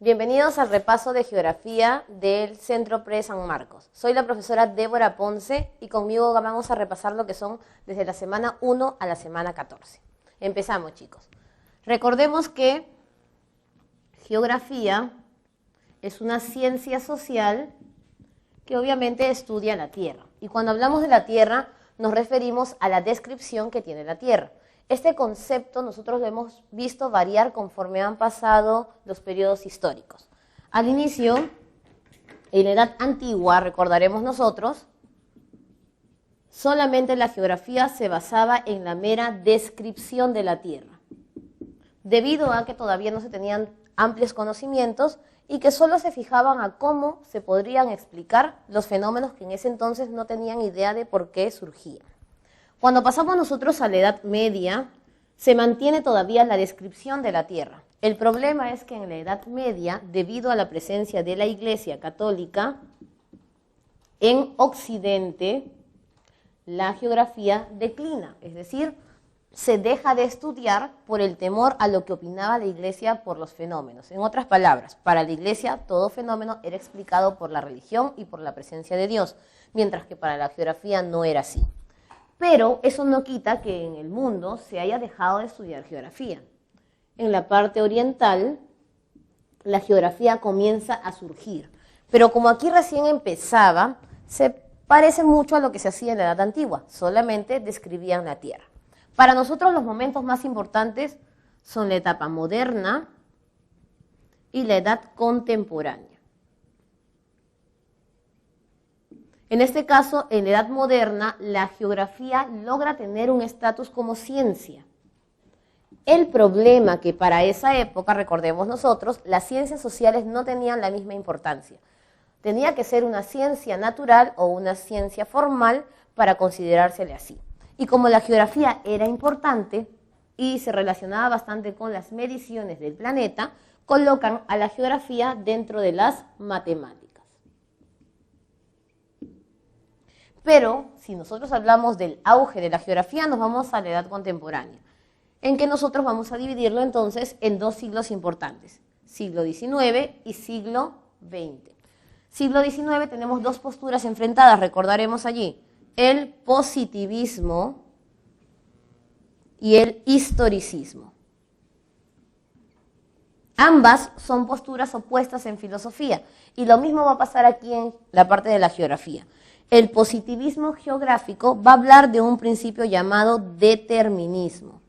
Bienvenidos al repaso de geografía del Centro Pre San Marcos. Soy la profesora Débora Ponce y conmigo vamos a repasar lo que son desde la semana 1 a la semana 14. Empezamos, chicos. Recordemos que geografía es una ciencia social que obviamente estudia la Tierra. Y cuando hablamos de la Tierra nos referimos a la descripción que tiene la Tierra. Este concepto nosotros lo hemos visto variar conforme han pasado los periodos históricos. Al inicio, en la Edad Antigua, recordaremos nosotros, solamente la geografía se basaba en la mera descripción de la Tierra, debido a que todavía no se tenían amplios conocimientos y que solo se fijaban a cómo se podrían explicar los fenómenos que en ese entonces no tenían idea de por qué surgían. Cuando pasamos nosotros a la Edad Media, se mantiene todavía la descripción de la Tierra. El problema es que en la Edad Media, debido a la presencia de la Iglesia Católica, en Occidente, la geografía declina, es decir, se deja de estudiar por el temor a lo que opinaba la Iglesia por los fenómenos. En otras palabras, para la Iglesia todo fenómeno era explicado por la religión y por la presencia de Dios, mientras que para la geografía no era así. Pero eso no quita que en el mundo se haya dejado de estudiar geografía. En la parte oriental, la geografía comienza a surgir. Pero como aquí recién empezaba, se parece mucho a lo que se hacía en la Edad Antigua. Solamente describían la Tierra. Para nosotros los momentos más importantes son la etapa moderna y la edad contemporánea. En este caso, en la Edad Moderna, la geografía logra tener un estatus como ciencia. El problema que para esa época, recordemos nosotros, las ciencias sociales no tenían la misma importancia. Tenía que ser una ciencia natural o una ciencia formal para considerársele así. Y como la geografía era importante y se relacionaba bastante con las mediciones del planeta, colocan a la geografía dentro de las matemáticas. Pero si nosotros hablamos del auge de la geografía, nos vamos a la edad contemporánea, en que nosotros vamos a dividirlo entonces en dos siglos importantes, siglo XIX y siglo XX. Siglo XIX tenemos dos posturas enfrentadas, recordaremos allí, el positivismo y el historicismo. Ambas son posturas opuestas en filosofía y lo mismo va a pasar aquí en la parte de la geografía. El positivismo geográfico va a hablar de un principio llamado determinismo.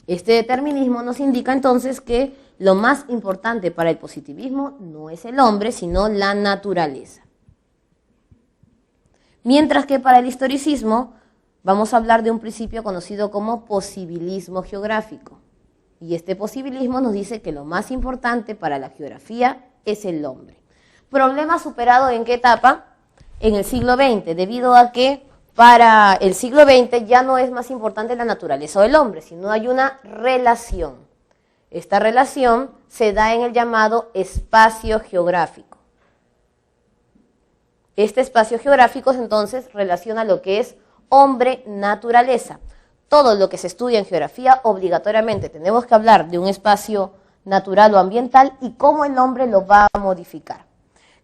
Este determinismo nos indica entonces que lo más importante para el positivismo no es el hombre, sino la naturaleza. Mientras que para el historicismo vamos a hablar de un principio conocido como posibilismo geográfico. Y este posibilismo nos dice que lo más importante para la geografía es el hombre. Problema superado ¿en qué etapa? En el siglo XX, debido a que para el siglo XX ya no es más importante la naturaleza o el hombre, sino hay una relación. Esta relación se da en el llamado espacio geográfico. Este espacio geográfico entonces relaciona lo que es hombre-naturaleza. Todo lo que se estudia en geografía obligatoriamente tenemos que hablar de un espacio natural o ambiental y cómo el hombre lo va a modificar.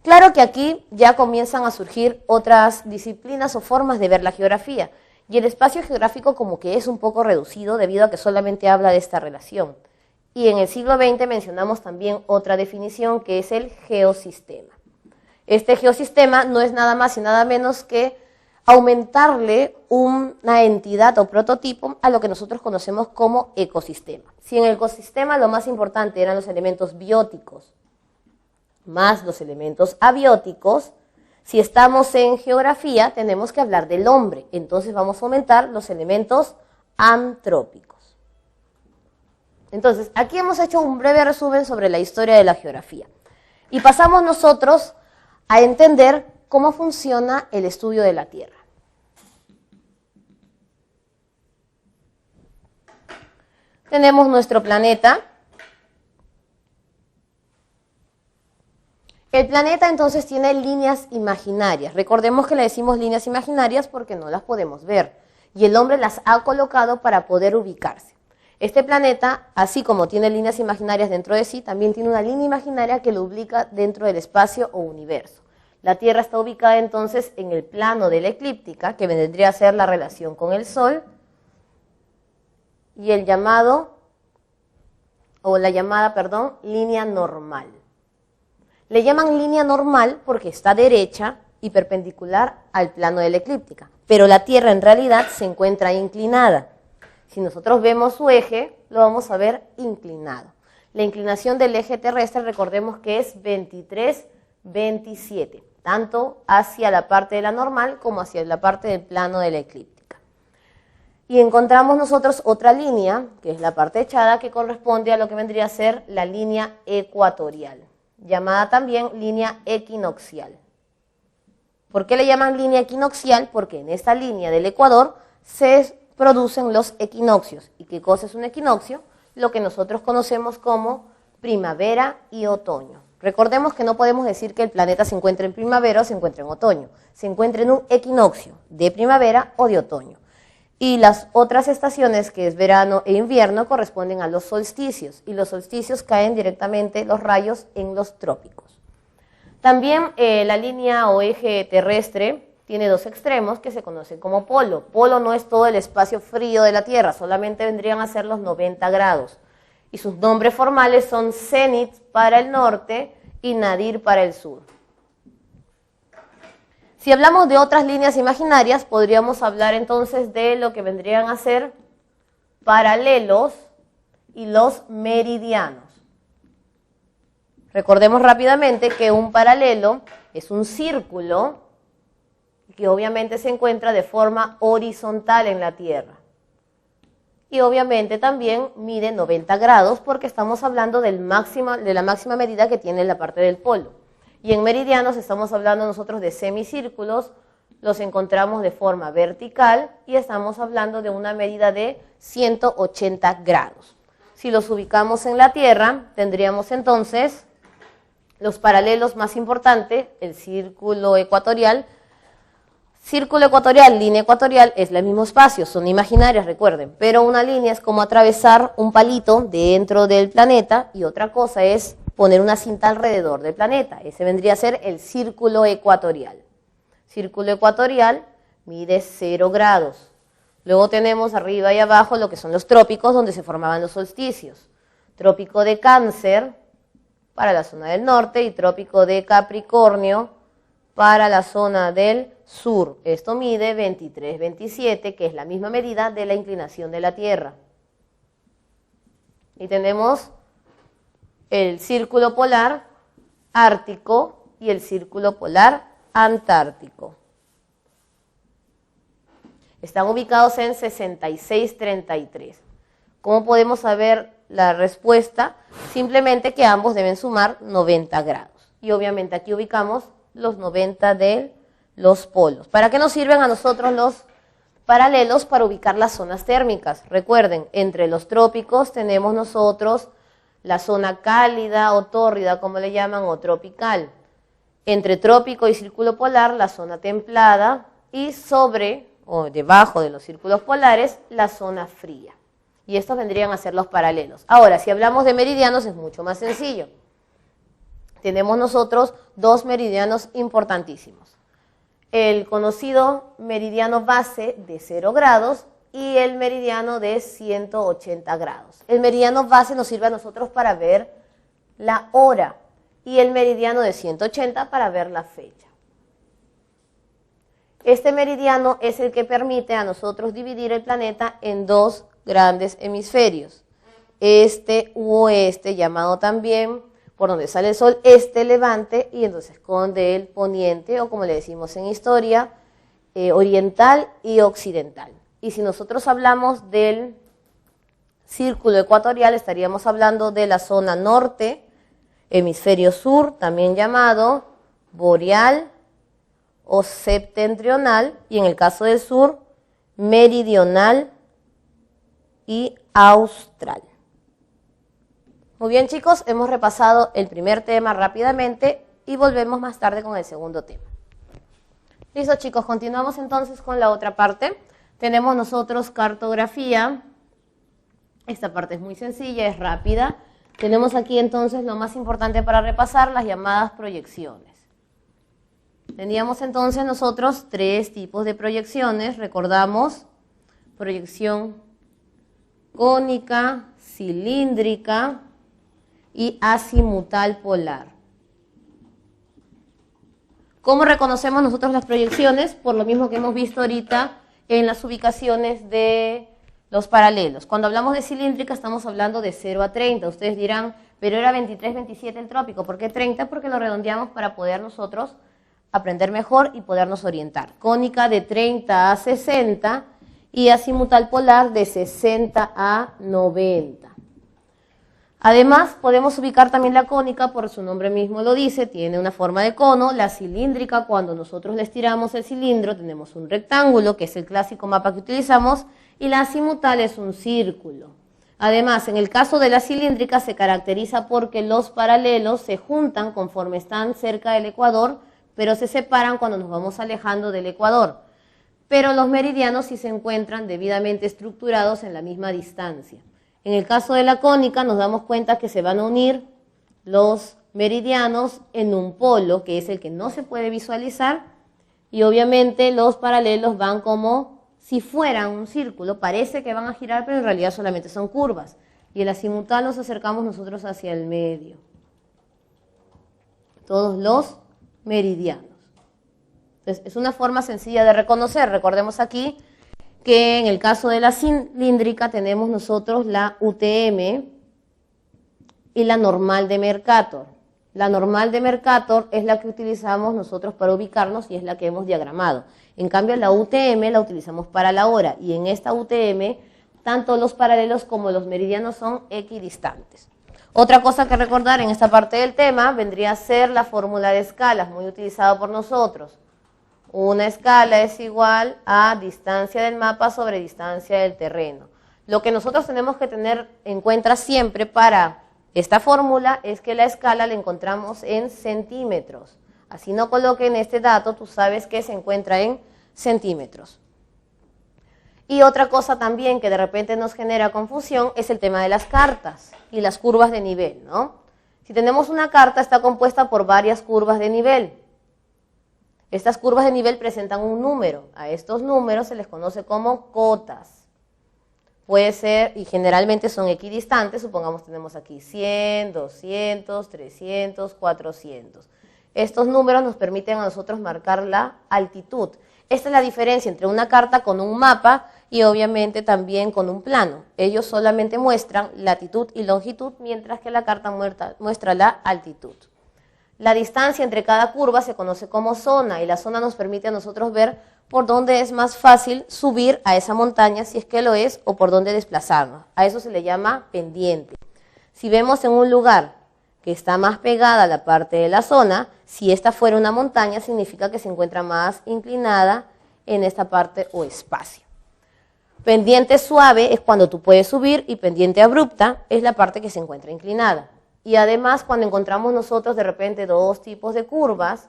Claro que aquí ya comienzan a surgir otras disciplinas o formas de ver la geografía, y el espacio geográfico como que es un poco reducido debido a que solamente habla de esta relación. Y en el siglo XX mencionamos también otra definición que es el geosistema. Este geosistema no es nada más y nada menos que aumentarle una entidad o prototipo a lo que nosotros conocemos como ecosistema. Si en el ecosistema lo más importante eran los elementos bióticos, más los elementos abióticos, si estamos en geografía tenemos que hablar del hombre, entonces vamos a aumentar los elementos antrópicos. Entonces, aquí hemos hecho un breve resumen sobre la historia de la geografía y pasamos nosotros a entender cómo funciona el estudio de la Tierra. Tenemos nuestro planeta. El planeta entonces tiene líneas imaginarias. Recordemos que le decimos líneas imaginarias porque no las podemos ver. Y el hombre las ha colocado para poder ubicarse. Este planeta, así como tiene líneas imaginarias dentro de sí, también tiene una línea imaginaria que lo ubica dentro del espacio o universo. La Tierra está ubicada entonces en el plano de la eclíptica, que vendría a ser la relación con el Sol, y el llamado, o la llamada, perdón, línea normal. Le llaman línea normal porque está derecha y perpendicular al plano de la eclíptica, pero la Tierra en realidad se encuentra inclinada. Si nosotros vemos su eje, lo vamos a ver inclinado. La inclinación del eje terrestre, recordemos que es 23-27, tanto hacia la parte de la normal como hacia la parte del plano de la eclíptica. Y encontramos nosotros otra línea, que es la parte echada, que corresponde a lo que vendría a ser la línea ecuatorial, llamada también línea equinoccial. ¿Por qué le llaman línea equinoccial? Porque en esta línea del ecuador se producen los equinoccios. ¿Y qué cosa es un equinoccio? Lo que nosotros conocemos como primavera y otoño. Recordemos que no podemos decir que el planeta se encuentra en primavera o se encuentra en otoño. Se encuentra en un equinoccio de primavera o de otoño. Y las otras estaciones, que es verano e invierno, corresponden a los solsticios. Y los solsticios caen directamente los rayos en los trópicos. También la línea o eje terrestre tiene dos extremos que se conocen como polo. Polo no es todo el espacio frío de la Tierra, solamente vendrían a ser los 90 grados. Y sus nombres formales son cenit para el norte y nadir para el sur. Si hablamos de otras líneas imaginarias, podríamos hablar entonces de lo que vendrían a ser paralelos y los meridianos. Recordemos rápidamente que un paralelo es un círculo que obviamente se encuentra de forma horizontal en la Tierra. Y obviamente también mide 90 grados porque estamos hablando de la máxima medida que tiene la parte del polo. Y en meridianos estamos hablando nosotros de semicírculos, los encontramos de forma vertical y estamos hablando de una medida de 180 grados. Si los ubicamos en la Tierra, tendríamos entonces los paralelos más importantes, el círculo ecuatorial. Círculo ecuatorial, línea ecuatorial, es el mismo espacio, son imaginarias, recuerden, pero una línea es como atravesar un palito dentro del planeta y otra cosa es poner una cinta alrededor del planeta. Ese vendría a ser el círculo ecuatorial. Círculo ecuatorial mide 0 grados. Luego tenemos arriba y abajo lo que son los trópicos, donde se formaban los solsticios. Trópico de Cáncer para la zona del norte y trópico de Capricornio para la zona del sur. Esto mide 23-27, que es la misma medida de la inclinación de la Tierra. Y tenemos el círculo polar ártico y el círculo polar antártico. Están ubicados en 66-33. ¿Cómo podemos saber la respuesta? Simplemente que ambos deben sumar 90 grados. Y obviamente aquí ubicamos los 90 de los polos. ¿Para qué nos sirven a nosotros los paralelos? Para ubicar las zonas térmicas. Recuerden, entre los trópicos tenemos nosotros la zona cálida o tórrida, como le llaman, o tropical. Entre trópico y círculo polar, la zona templada, y sobre o debajo de los círculos polares, la zona fría. Y estos vendrían a ser los paralelos. Ahora, si hablamos de meridianos, es mucho más sencillo. Tenemos nosotros dos meridianos importantísimos. El conocido meridiano base de 0 grados y el meridiano de 180 grados. El meridiano base nos sirve a nosotros para ver la hora y el meridiano de 180 para ver la fecha. Este meridiano es el que permite a nosotros dividir el planeta en dos grandes hemisferios, este u oeste, llamado también por donde sale el sol, este levante, y entonces esconde el poniente, o como le decimos en historia, oriental y occidental. Y si nosotros hablamos del círculo ecuatorial, estaríamos hablando de la zona norte, hemisferio sur, también llamado boreal o septentrional, y en el caso del sur, meridional y austral. Muy bien, chicos, hemos repasado el primer tema rápidamente y volvemos más tarde con el segundo tema. Listo, chicos, continuamos entonces con la otra parte. Tenemos nosotros cartografía Esta parte es muy sencilla, es rápida. Tenemos aquí entonces lo más importante para repasar, las llamadas proyecciones. Teníamos entonces nosotros 3 tipos de proyecciones, recordamos, proyección cónica, cilíndrica y azimutal polar. ¿Cómo reconocemos nosotros las proyecciones? Por lo mismo que hemos visto ahorita en las ubicaciones de los paralelos. Cuando hablamos de cilíndrica estamos hablando de 0 a 30. Ustedes dirán, pero era 23, 27 el trópico. ¿Por qué 30? Porque lo redondeamos para poder nosotros aprender mejor y podernos orientar. Cónica de 30 a 60 y azimutal polar de 60 a 90. Además, podemos ubicar también la cónica, por su nombre mismo lo dice, tiene una forma de cono. La cilíndrica, cuando nosotros le estiramos el cilindro, tenemos un rectángulo, que es el clásico mapa que utilizamos, y la azimutal es un círculo. Además, en el caso de la cilíndrica se caracteriza porque los paralelos se juntan conforme están cerca del ecuador, pero se separan cuando nos vamos alejando del ecuador. Pero los meridianos sí se encuentran debidamente estructurados en la misma distancia. En el caso de la cónica nos damos cuenta que se van a unir los meridianos en un polo, que es el que no se puede visualizar, y obviamente los paralelos van como si fueran un círculo, parece que van a girar, pero en realidad solamente son curvas. Y el azimutal nos acercamos nosotros hacia el medio. Todos los meridianos. Entonces, es una forma sencilla de reconocer. Recordemos aquí que en el caso de la cilíndrica tenemos nosotros la UTM y la normal de Mercator. La normal de Mercator es la que utilizamos nosotros para ubicarnos y es la que hemos diagramado. En cambio, la UTM la utilizamos para la hora y en esta UTM tanto los paralelos como los meridianos son equidistantes. Otra cosa que recordar en esta parte del tema vendría a ser la fórmula de escalas, muy utilizada por nosotros. Una escala es igual a distancia del mapa sobre distancia del terreno. Lo que nosotros tenemos que tener en cuenta siempre para esta fórmula es que la escala la encontramos en centímetros. Así no coloquen este dato, tú sabes que se encuentra en centímetros. Y otra cosa también que de repente nos genera confusión es el tema de las cartas y las curvas de nivel, ¿no? Si tenemos una carta, está compuesta por varias curvas de nivel. Estas curvas de nivel presentan un número. A estos números se les conoce como cotas. Puede ser, y generalmente son equidistantes, supongamos tenemos aquí 100, 200, 300, 400. Estos números nos permiten a nosotros marcar la altitud. Esta es la diferencia entre una carta con un mapa y obviamente también con un plano. Ellos solamente muestran latitud y longitud, mientras que la carta muestra la altitud. La distancia entre cada curva se conoce como zona y la zona nos permite a nosotros ver por dónde es más fácil subir a esa montaña, si es que lo es, o por dónde desplazarnos. A eso se le llama pendiente. Si vemos en un lugar que está más pegada a la parte de la zona, si esta fuera una montaña, significa que se encuentra más inclinada en esta parte o espacio. Pendiente suave es cuando tú puedes subir y pendiente abrupta es la parte que se encuentra inclinada. Y además, cuando encontramos nosotros de repente 2 tipos de curvas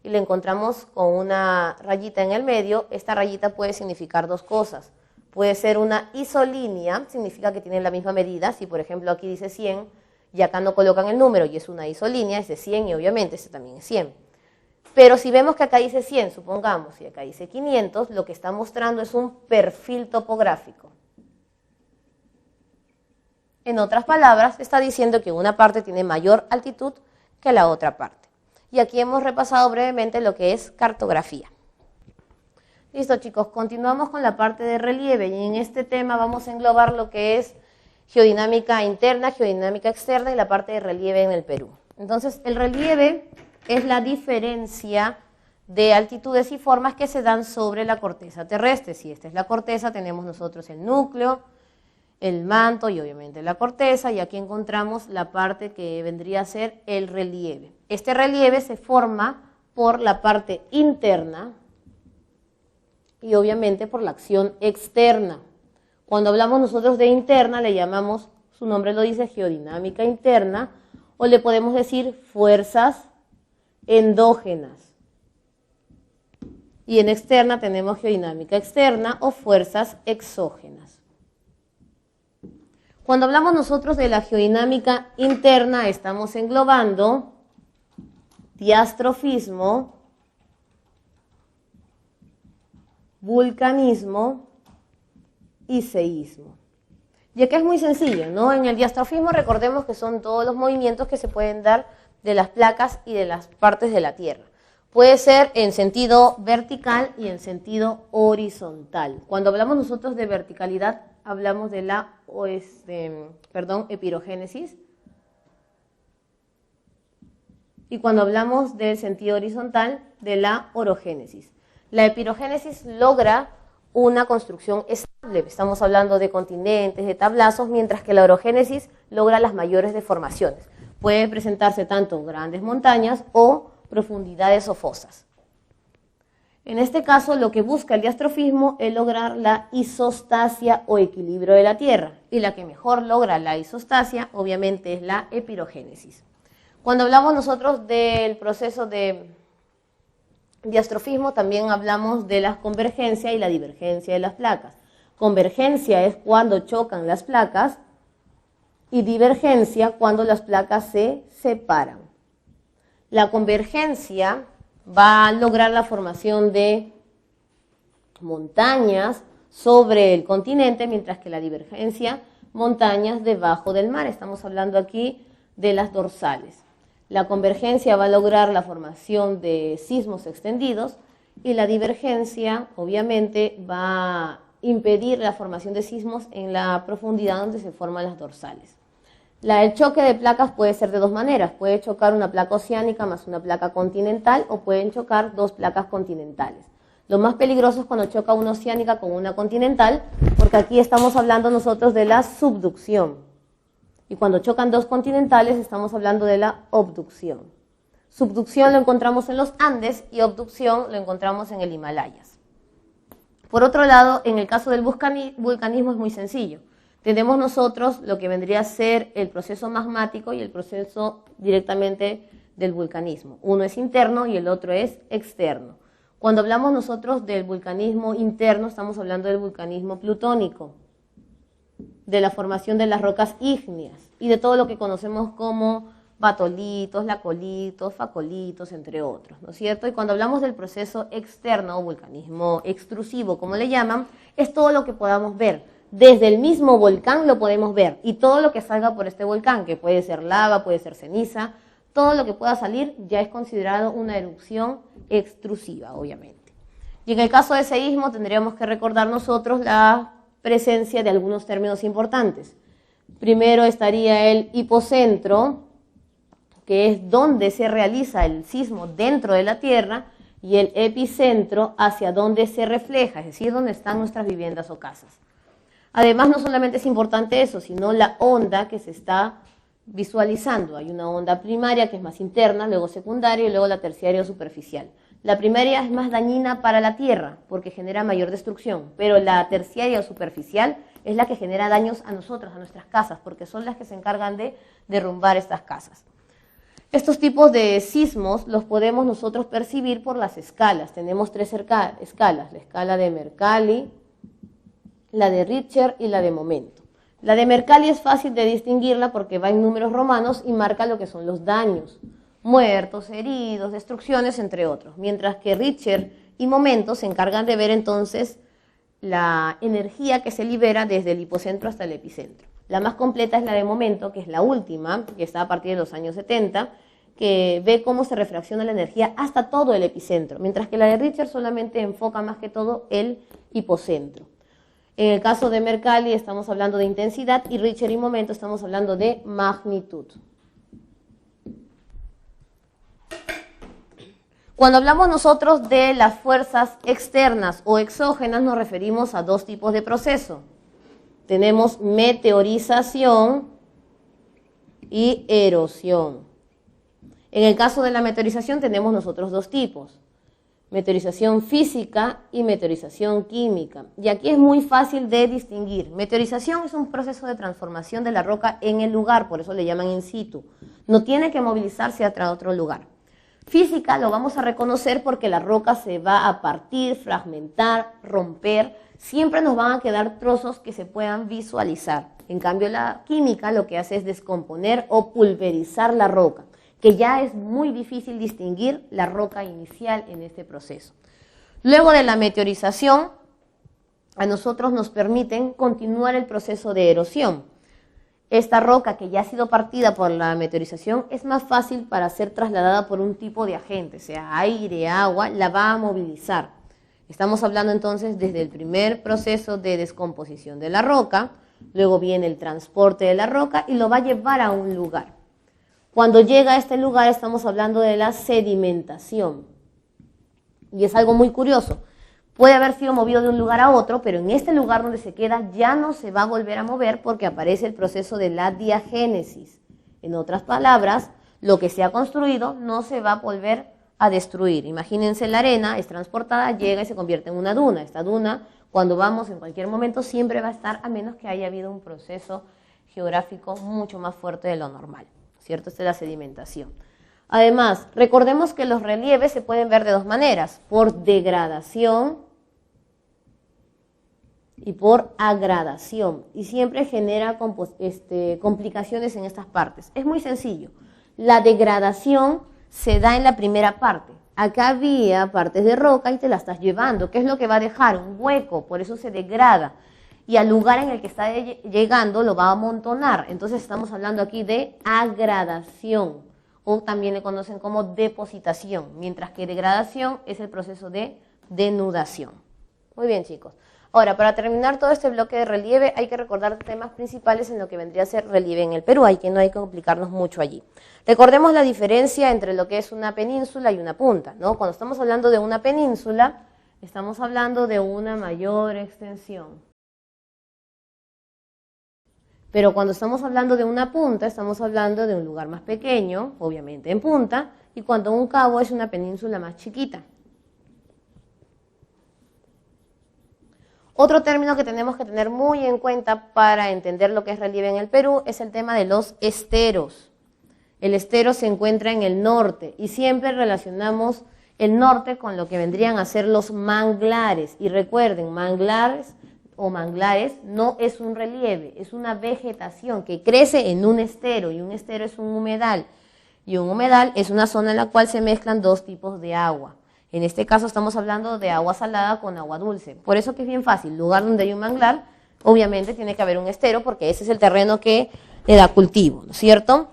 y le encontramos con una rayita en el medio, esta rayita puede significar 2 cosas. Puede ser una isolínea, significa que tienen la misma medida. Si por ejemplo aquí dice 100 y acá no colocan el número y es una isolínea, es de 100 y obviamente este también es 100. Pero si vemos que acá dice 100, supongamos, y acá dice 500, lo que está mostrando es un perfil topográfico. En otras palabras, está diciendo que una parte tiene mayor altitud que la otra parte. Y aquí hemos repasado brevemente lo que es cartografía. Listo, chicos, continuamos con la parte de relieve y en este tema vamos a englobar lo que es geodinámica interna, geodinámica externa y la parte de relieve en el Perú. Entonces, el relieve es la diferencia de altitudes y formas que se dan sobre la corteza terrestre. Si esta es la corteza, tenemos nosotros el núcleo, el manto y obviamente la corteza, y aquí encontramos la parte que vendría a ser el relieve. Este relieve se forma por la parte interna y obviamente por la acción externa. Cuando hablamos nosotros de interna le llamamos, su nombre lo dice, geodinámica interna, o le podemos decir fuerzas endógenas. Y en externa tenemos geodinámica externa o fuerzas exógenas. Cuando hablamos nosotros de la geodinámica interna, estamos englobando diastrofismo, vulcanismo y seísmo. Y acá es muy sencillo, ¿no? En el diastrofismo recordemos que son todos los movimientos que se pueden dar de las placas y de las partes de la Tierra. Puede ser en sentido vertical y en sentido horizontal. Cuando hablamos nosotros de verticalidad, hablamos de la epirogénesis. Y cuando hablamos del sentido horizontal, de la orogénesis. La epirogénesis logra una construcción estable. Estamos hablando de continentes, de tablazos, mientras que la orogénesis logra las mayores deformaciones. Puede presentarse tanto grandes montañas o profundidades o fosas. En este caso, lo que busca el diastrofismo es lograr la isostasia o equilibrio de la Tierra, y la que mejor logra la isostasia, obviamente, es la epirogénesis. Cuando hablamos nosotros del proceso de diastrofismo, también hablamos de la convergencia y la divergencia de las placas. Convergencia es cuando chocan las placas y divergencia cuando las placas se separan. La convergencia va a lograr la formación de montañas sobre el continente, mientras que la divergencia, montañas debajo del mar. Estamos hablando aquí de las dorsales. La convergencia va a lograr la formación de sismos extendidos y la divergencia, obviamente, va a impedir la formación de sismos en la profundidad donde se forman las dorsales. El choque de placas puede ser de dos maneras. Puede chocar una placa oceánica más una placa continental o pueden chocar dos placas continentales. Lo más peligroso es cuando choca una oceánica con una continental, porque aquí estamos hablando nosotros de la subducción. Y cuando chocan dos continentales estamos hablando de la abducción. Subducción lo encontramos en los Andes y abducción lo encontramos en el Himalayas. Por otro lado, en el caso del vulcanismo es muy sencillo. Tenemos nosotros lo que vendría a ser el proceso magmático y el proceso directamente del vulcanismo. Uno es interno y el otro es externo. Cuando hablamos nosotros del vulcanismo interno, estamos hablando del vulcanismo plutónico, de la formación de las rocas ígneas y de todo lo que conocemos como batolitos, lacolitos, facolitos, entre otros, ¿no es cierto? Y cuando hablamos del proceso externo o vulcanismo extrusivo, como le llaman, es todo lo que podamos ver. Desde el mismo volcán lo podemos ver y todo lo que salga por este volcán, que puede ser lava, puede ser ceniza, todo lo que pueda salir ya es considerado una erupción extrusiva, obviamente. Y en el caso de seísmo tendríamos que recordar nosotros la presencia de algunos términos importantes. Primero estaría el hipocentro, que es donde se realiza el sismo dentro de la Tierra, y el epicentro hacia donde se refleja, es decir, donde están nuestras viviendas o casas. Además, no solamente es importante eso, sino la onda que se está visualizando. Hay una onda primaria que es más interna, luego secundaria y luego la terciaria o superficial. La primaria es más dañina para la Tierra porque genera mayor destrucción, pero la terciaria o superficial es la que genera daños a nosotros, a nuestras casas, porque son las que se encargan de derrumbar estas casas. Estos tipos de sismos los podemos nosotros percibir por las escalas. Tenemos tres escalas, la escala de Mercalli, la de Richter y la de momento. La de Mercalli es fácil de distinguirla porque va en números romanos y marca lo que son los daños, muertos, heridos, destrucciones, entre otros. Mientras que Richter y momento se encargan de ver entonces la energía que se libera desde el hipocentro hasta el epicentro. La más completa es la de momento, que es la última, que está a partir de los años 70, que ve cómo se refracciona la energía hasta todo el epicentro, mientras que la de Richter solamente enfoca más que todo el hipocentro. En el caso de Mercalli estamos hablando de intensidad y Richter y momento estamos hablando de magnitud. Cuando hablamos nosotros de las fuerzas externas o exógenas nos referimos a dos tipos de proceso. Tenemos meteorización y erosión. En el caso de la meteorización tenemos nosotros dos tipos. Meteorización física y meteorización química. Y aquí es muy fácil de distinguir. Meteorización es un proceso de transformación de la roca en el lugar, por eso le llaman in situ. No tiene que movilizarse a otro lugar. Física lo vamos a reconocer porque la roca se va a partir, fragmentar, romper, siempre nos van a quedar trozos que se puedan visualizar. En cambio, la química lo que hace es descomponer o pulverizar la roca, que ya es muy difícil distinguir la roca inicial en este proceso. Luego de la meteorización, a nosotros nos permiten continuar el proceso de erosión. Esta roca que ya ha sido partida por la meteorización es más fácil para ser trasladada por un tipo de agente, sea aire, agua, la va a movilizar. Estamos hablando entonces desde el primer proceso de descomposición de la roca, luego viene el transporte de la roca y lo va a llevar a un lugar. Cuando llega a este lugar estamos hablando de la sedimentación. Y es algo muy curioso. Puede haber sido movido de un lugar a otro, pero en este lugar donde se queda ya no se va a volver a mover porque aparece el proceso de la diagénesis. En otras palabras, lo que se ha construido no se va a volver a destruir. Imagínense la arena, es transportada, llega y se convierte en una duna. Esta duna, cuando vamos en cualquier momento, siempre va a estar, a menos que haya habido un proceso geográfico mucho más fuerte de lo normal, ¿cierto? Esta es la sedimentación. Además, recordemos que los relieves se pueden ver de dos maneras, por degradación y por agradación, y siempre genera complicaciones en estas partes. Es muy sencillo. La degradación se da en la primera parte. Acá había partes de roca y te la estás llevando. ¿Qué es lo que va a dejar? Un hueco, por eso se degrada. Y al lugar en el que está llegando lo va a amontonar. Entonces estamos hablando aquí de agradación, o también le conocen como depositación, mientras que degradación es el proceso de denudación. Muy bien, chicos. Ahora, para terminar todo este bloque de relieve, hay que recordar temas principales en lo que vendría a ser relieve en el Perú, no hay que complicarnos mucho allí. Recordemos la diferencia entre lo que es una península y una punta, ¿no? Cuando estamos hablando de una península, estamos hablando de una mayor extensión. Pero cuando estamos hablando de una punta, estamos hablando de un lugar más pequeño, obviamente en punta, y cuando un cabo es una península más chiquita. Otro término que tenemos que tener muy en cuenta para entender lo que es relieve en el Perú es el tema de los esteros. El estero se encuentra en el norte y siempre relacionamos el norte con lo que vendrían a ser los manglares. Y recuerden, manglares no es un relieve, es una vegetación que crece en un estero, y un estero es un humedal, y un humedal es una zona en la cual se mezclan dos tipos de agua. En este caso estamos hablando de agua salada con agua dulce. Por eso que es bien fácil, lugar donde hay un manglar, obviamente tiene que haber un estero porque ese es el terreno que le da cultivo, ¿no es cierto?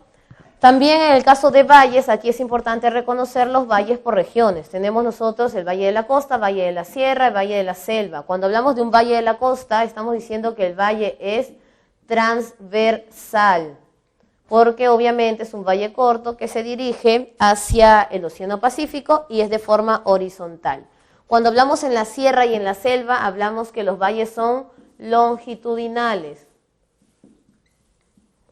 También en el caso de valles, aquí es importante reconocer los valles por regiones. Tenemos nosotros el Valle de la Costa, Valle de la Sierra, el Valle de la Selva. Cuando hablamos de un Valle de la Costa, estamos diciendo que el valle es transversal, porque obviamente es un valle corto que se dirige hacia el Océano Pacífico y es de forma horizontal. Cuando hablamos en la sierra y en la selva, hablamos que los valles son longitudinales.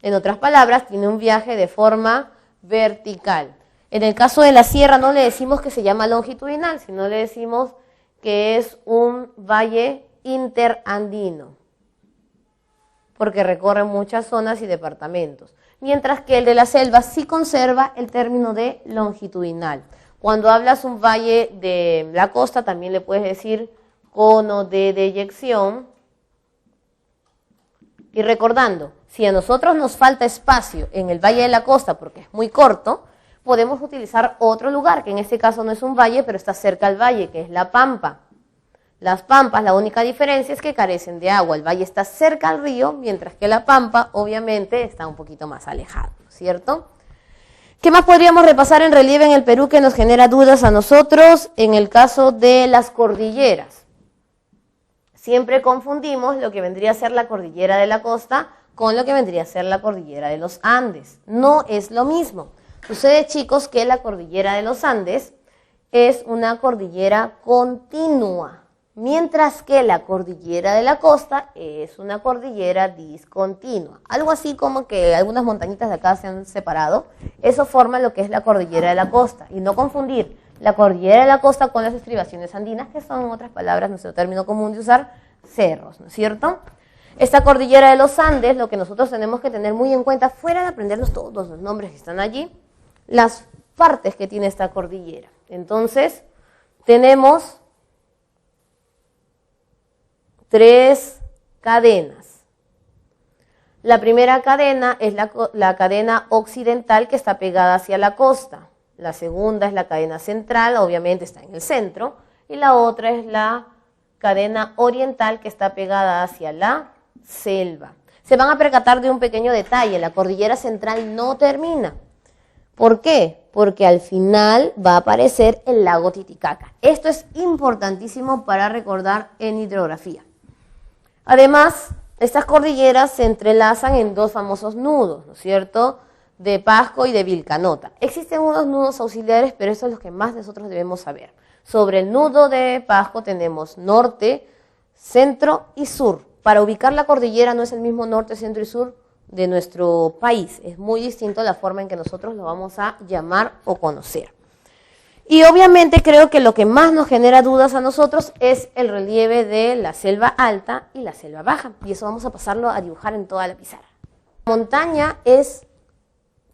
En otras palabras, tiene un viaje de forma vertical. En el caso de la sierra no le decimos que se llama longitudinal, sino le decimos que es un valle interandino, porque recorre muchas zonas y departamentos. Mientras que el de la selva sí conserva el término de longitudinal. Cuando hablas un valle de la costa, también le puedes decir cono de deyección. Y recordando, si a nosotros nos falta espacio en el Valle de la Costa porque es muy corto, podemos utilizar otro lugar, que en este caso no es un valle, pero está cerca al valle, que es la Pampa. Las pampas, la única diferencia es que carecen de agua. El valle está cerca al río, mientras que la Pampa, obviamente, está un poquito más alejado, ¿cierto? ¿Qué más podríamos repasar en relieve en el Perú que nos genera dudas a nosotros? En el caso de las cordilleras. Siempre confundimos lo que vendría a ser la cordillera de la costa con lo que vendría a ser la cordillera de los Andes. No es lo mismo. Sucede, chicos, que la cordillera de los Andes es una cordillera continua, mientras que la cordillera de la costa es una cordillera discontinua. Algo así como que algunas montañitas de acá se han separado. Eso forma lo que es la cordillera de la costa. Y no confundir la cordillera de la costa con las estribaciones andinas, que son, en otras palabras, nuestro término común de usar, cerros, ¿no es cierto? Esta cordillera de los Andes, lo que nosotros tenemos que tener muy en cuenta, fuera de aprendernos todos los nombres que están allí, las partes que tiene esta cordillera. Entonces, tenemos 3 cadenas. La primera cadena es la cadena occidental que está pegada hacia la costa. La segunda es la cadena central, obviamente está en el centro. Y la otra es la cadena oriental que está pegada hacia la selva. Se van a percatar de un pequeño detalle, la cordillera central no termina. ¿Por qué? Porque al final va a aparecer el lago Titicaca. Esto es importantísimo para recordar en hidrografía. Además, estas cordilleras se entrelazan en dos famosos nudos, ¿no es cierto?, de Pasco y de Vilcanota. Existen unos nudos auxiliares, pero estos son los que más nosotros debemos saber. Sobre el nudo de Pasco tenemos norte, centro y sur. Para ubicar la cordillera no es el mismo norte, centro y sur de nuestro país. Es muy distinto la forma en que nosotros lo vamos a llamar o conocer. Y obviamente creo que lo que más nos genera dudas a nosotros es el relieve de la selva alta y la selva baja. Y eso vamos a pasarlo a dibujar en toda la pizarra. La montaña es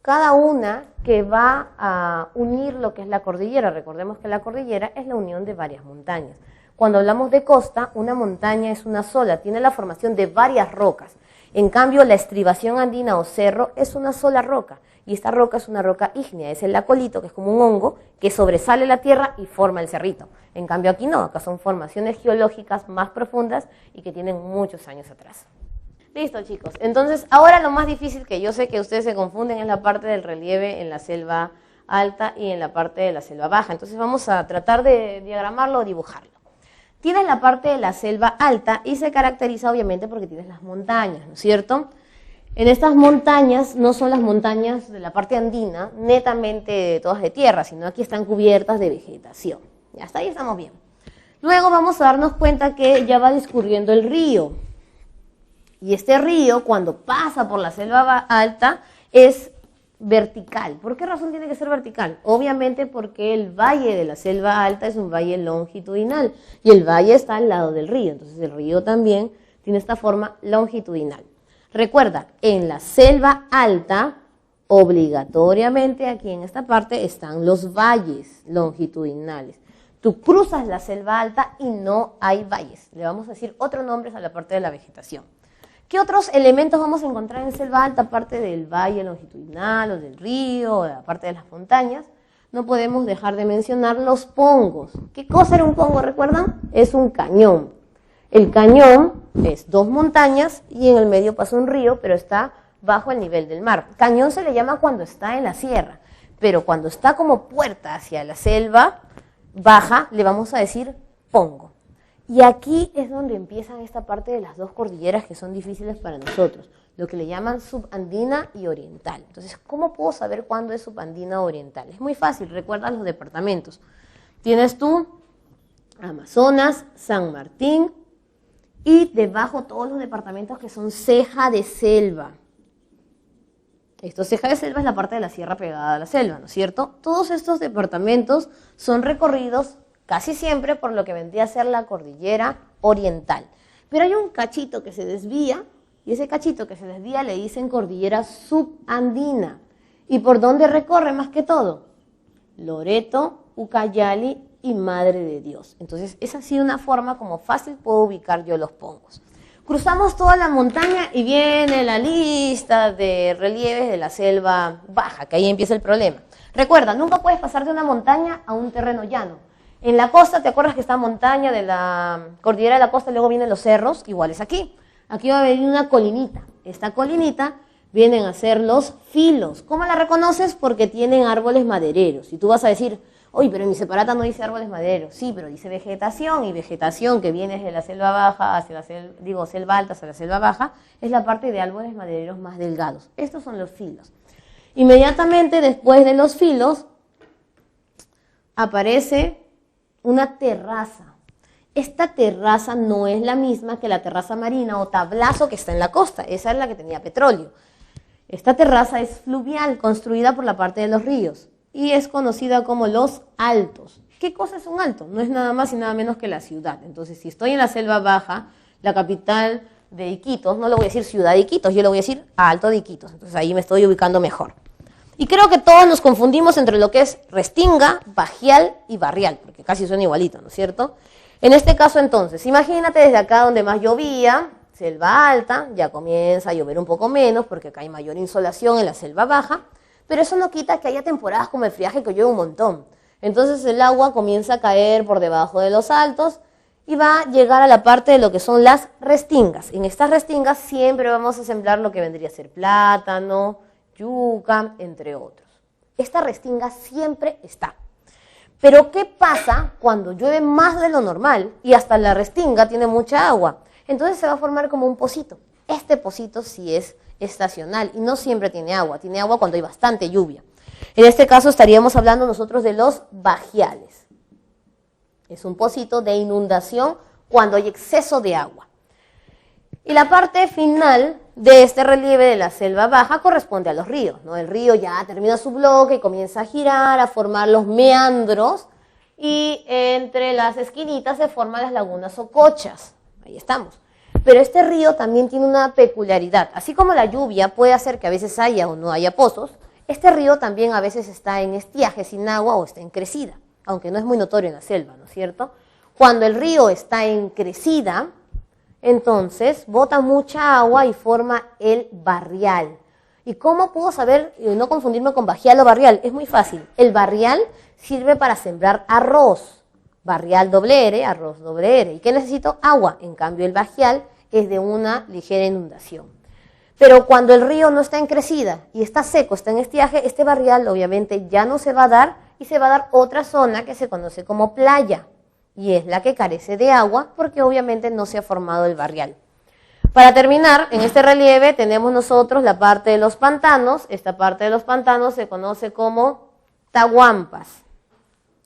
cada una que va a unir lo que es la cordillera. Recordemos que la cordillera es la unión de varias montañas. Cuando hablamos de costa, una montaña es una sola, tiene la formación de varias rocas. En cambio, la estribación andina o cerro es una sola roca. Y esta roca es una roca ígnea, es el acolito, que es como un hongo, que sobresale la tierra y forma el cerrito. En cambio aquí no, acá son formaciones geológicas más profundas y que tienen muchos años atrás. Listo, chicos. Entonces, ahora lo más difícil, que yo sé que ustedes se confunden, es la parte del relieve en la selva alta y en la parte de la selva baja. Entonces vamos a tratar de diagramarlo o dibujarlo. Tienes la parte de la selva alta y se caracteriza obviamente porque tienes las montañas, ¿no es cierto? En estas montañas no son las montañas de la parte andina, netamente todas de tierra, sino aquí están cubiertas de vegetación. Ya hasta ahí estamos bien. Luego vamos a darnos cuenta que ya va discurriendo el río. Y este río, cuando pasa por la selva alta, es vertical. ¿Por qué razón tiene que ser vertical? Obviamente porque el valle de la selva alta es un valle longitudinal y el valle está al lado del río. Entonces el río también tiene esta forma longitudinal. Recuerda, en la selva alta, obligatoriamente aquí en esta parte están los valles longitudinales. Tú cruzas la selva alta y no hay valles. Le vamos a decir otros nombres a la parte de la vegetación. ¿Qué otros elementos vamos a encontrar en selva alta, aparte del valle longitudinal o del río, o de la parte de las montañas? No podemos dejar de mencionar los pongos. ¿Qué cosa era un pongo, recuerdan? Es un cañón. El cañón es dos montañas y en el medio pasa un río, pero está bajo el nivel del mar. Cañón se le llama cuando está en la sierra, pero cuando está como puerta hacia la selva baja, le vamos a decir pongo. Y aquí es donde empiezan esta parte de las dos cordilleras que son difíciles para nosotros, lo que le llaman subandina y oriental. Entonces, ¿cómo puedo saber cuándo es subandina o oriental? Es muy fácil, recuerda los departamentos. Tienes tú Amazonas, San Martín, y debajo todos los departamentos que son ceja de selva. Esto, ceja de selva, es la parte de la sierra pegada a la selva, ¿no es cierto? Todos estos departamentos son recorridos casi siempre por lo que vendría a ser la cordillera oriental. Pero hay un cachito que se desvía, y ese cachito que se desvía le dicen cordillera subandina. ¿Y por dónde recorre más que todo? Loreto, Ucayali y Madre de Dios. Entonces, esa ha sido una forma como fácil puedo ubicar yo los pongos. Cruzamos toda la montaña y viene la lista de relieves de la selva baja, que ahí empieza el problema. Recuerda, nunca puedes pasar de una montaña a un terreno llano. En la costa, ¿te acuerdas que está montaña de la cordillera de la costa y luego vienen los cerros? Igual es aquí. Aquí va a venir una colinita. Esta colinita vienen a ser los filos. ¿Cómo la reconoces? Porque tienen árboles madereros. Y tú vas a decir, oye, pero en mi separata no dice árboles madereros. Sí, pero dice vegetación, y vegetación que viene desde la selva baja hacia la selva alta hacia la selva baja, es la parte de árboles madereros más delgados. Estos son los filos. Inmediatamente después de los filos aparece una terraza. Esta terraza no es la misma que la terraza marina o tablazo que está en la costa. Esa es la que tenía petróleo. Esta terraza es fluvial, construida por la parte de los ríos y es conocida como los altos. ¿Qué cosa es un alto? No es nada más y nada menos que la ciudad. Entonces, si estoy en la selva baja, la capital de Iquitos, no le voy a decir ciudad de Iquitos, yo le voy a decir Alto de Iquitos. Entonces, ahí me estoy ubicando mejor. Y creo que todos nos confundimos entre lo que es Restinga, Bajial y Barrial, porque casi suena igualito, ¿no es cierto? En este caso entonces, imagínate desde acá donde más llovía, selva alta, ya comienza a llover un poco menos porque acá hay mayor insolación en la selva baja, pero eso no quita que haya temporadas como el friaje que llueve un montón. Entonces el agua comienza a caer por debajo de los altos y va a llegar a la parte de lo que son las restingas. En estas restingas siempre vamos a sembrar lo que vendría a ser plátano, yuca, entre otros. Esta restinga siempre está. Pero ¿qué pasa cuando llueve más de lo normal y hasta la restinga tiene mucha agua? Entonces se va a formar como un pocito. Este pocito sí es estacional y no siempre tiene agua cuando hay bastante lluvia. En este caso estaríamos hablando nosotros de los bajiales. Es un pocito de inundación cuando hay exceso de agua. Y la parte final de este relieve de la selva baja corresponde a los ríos, ¿no? El río ya termina su bloque y comienza a girar, a formar los meandros y entre las esquinitas se forman las lagunas o cochas. Ahí estamos. Pero este río también tiene una peculiaridad. Así como la lluvia puede hacer que a veces haya o no haya pozos, este río también a veces está en estiaje sin agua o está en crecida, aunque no es muy notorio en la selva, ¿no es cierto? Cuando el río está en crecida, entonces bota mucha agua y forma el barrial. ¿Y cómo puedo saber y no confundirme con bajial o barrial? Es muy fácil. El barrial sirve para sembrar arroz. Barrial doble R, arroz doble R. ¿Y qué necesito? Agua. En cambio, el bajial es de una ligera inundación. Pero cuando el río no está en crecida y está seco, está en estiaje, este barrial obviamente ya no se va a dar y se va a dar otra zona que se conoce como playa. Y es la que carece de agua porque obviamente no se ha formado el barrial. Para terminar, en este relieve tenemos nosotros la parte de los pantanos. Esta parte de los pantanos se conoce como tahuampas,